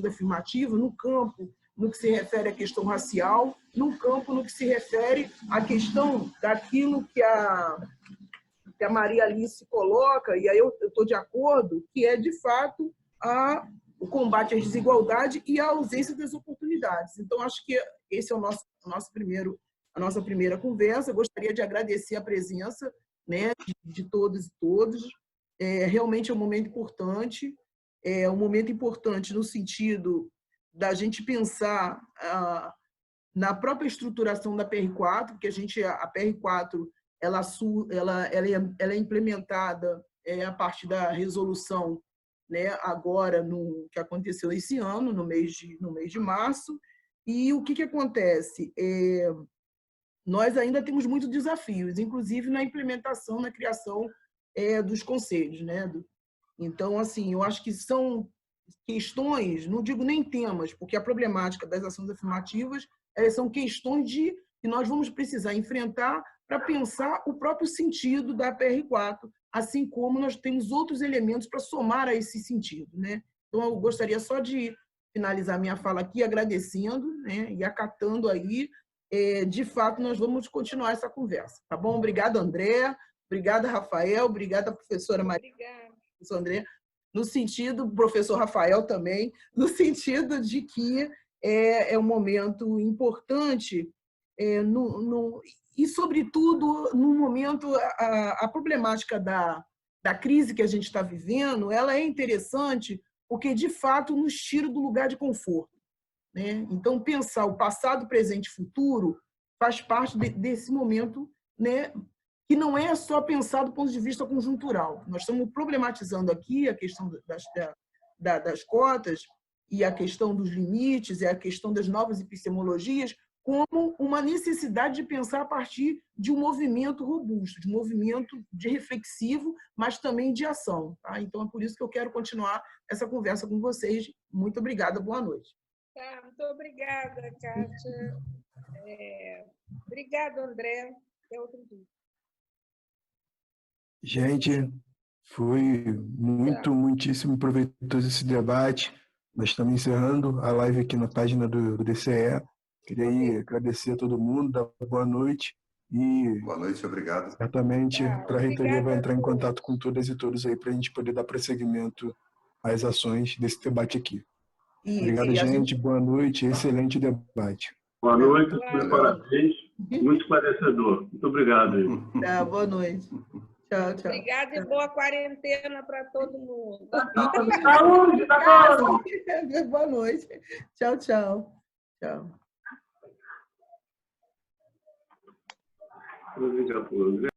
S6: afirmativas, no campo no que se refere à questão racial, no campo no que se refere à questão daquilo que a Maria Alice coloca, e aí eu estou de acordo, que é, de fato, o combate às desigualdades e a ausência das oportunidades. Então, acho que esse é a nossa primeira conversa. Eu gostaria de agradecer a presença, né, de todos e todas. Realmente é um momento importante, no sentido da gente pensar na própria estruturação da PR4, porque a PR4 ela é implementada a partir da resolução, né, agora que aconteceu esse ano, no mês de março. E o que acontece? Nós ainda temos muitos desafios, inclusive na implementação, na criação dos conselhos, né? Então, assim, eu acho que são questões, não digo nem temas, porque a problemática das ações afirmativas são questões que nós vamos precisar enfrentar para pensar o próprio sentido da PR4, assim como nós temos outros elementos para somar a esse sentido, né? Então, eu gostaria só de finalizar minha fala aqui agradecendo, né, e acatando aí. De fato, nós vamos continuar essa conversa, tá bom? Obrigada, André. Obrigada, Rafael. Obrigada, professora Maria.
S4: Obrigada.
S6: Professor André. No sentido, professor Rafael também, no sentido de que é um momento importante e, sobretudo, no momento, a problemática da crise que a gente está vivendo, ela é interessante porque, de fato, nos tira do lugar de conforto, né? Então, pensar o passado, presente e futuro faz parte desse momento, né, que não é só pensar do ponto de vista conjuntural. Nós estamos problematizando aqui a questão das cotas e a questão dos limites e a questão das novas epistemologias como uma necessidade de pensar a partir de um movimento robusto, de um movimento de reflexivo, mas também de ação. Tá? Então, é por isso que eu quero continuar essa conversa com vocês. Muito obrigada, boa noite.
S4: Tá, muito obrigada, Kátia. Obrigada, André. Até outro dia.
S1: Gente, foi muitíssimo proveitoso esse debate. Nós estamos encerrando a live aqui na página do DCE. Queria aí agradecer a todo mundo, dar boa noite e
S2: Boa noite, obrigado.
S1: certamente a reitoria vai
S4: Obrigada
S1: entrar em
S4: a todos.
S1: contato com todas e todos aí para a gente poder dar prosseguimento às ações desse debate aqui. Obrigado,
S6: E a
S1: gente. Boa noite. Excelente debate.
S3: Boa noite,
S4: Boa
S3: parabéns. Muito esclarecedor. Muito obrigado.
S6: Tá, boa noite. Tchau, tchau.
S4: Obrigada e boa quarentena para todo mundo.
S3: Saúde, tá bom?
S6: Boa noite. Tchau, tchau. Tchau.
S3: Obrigado.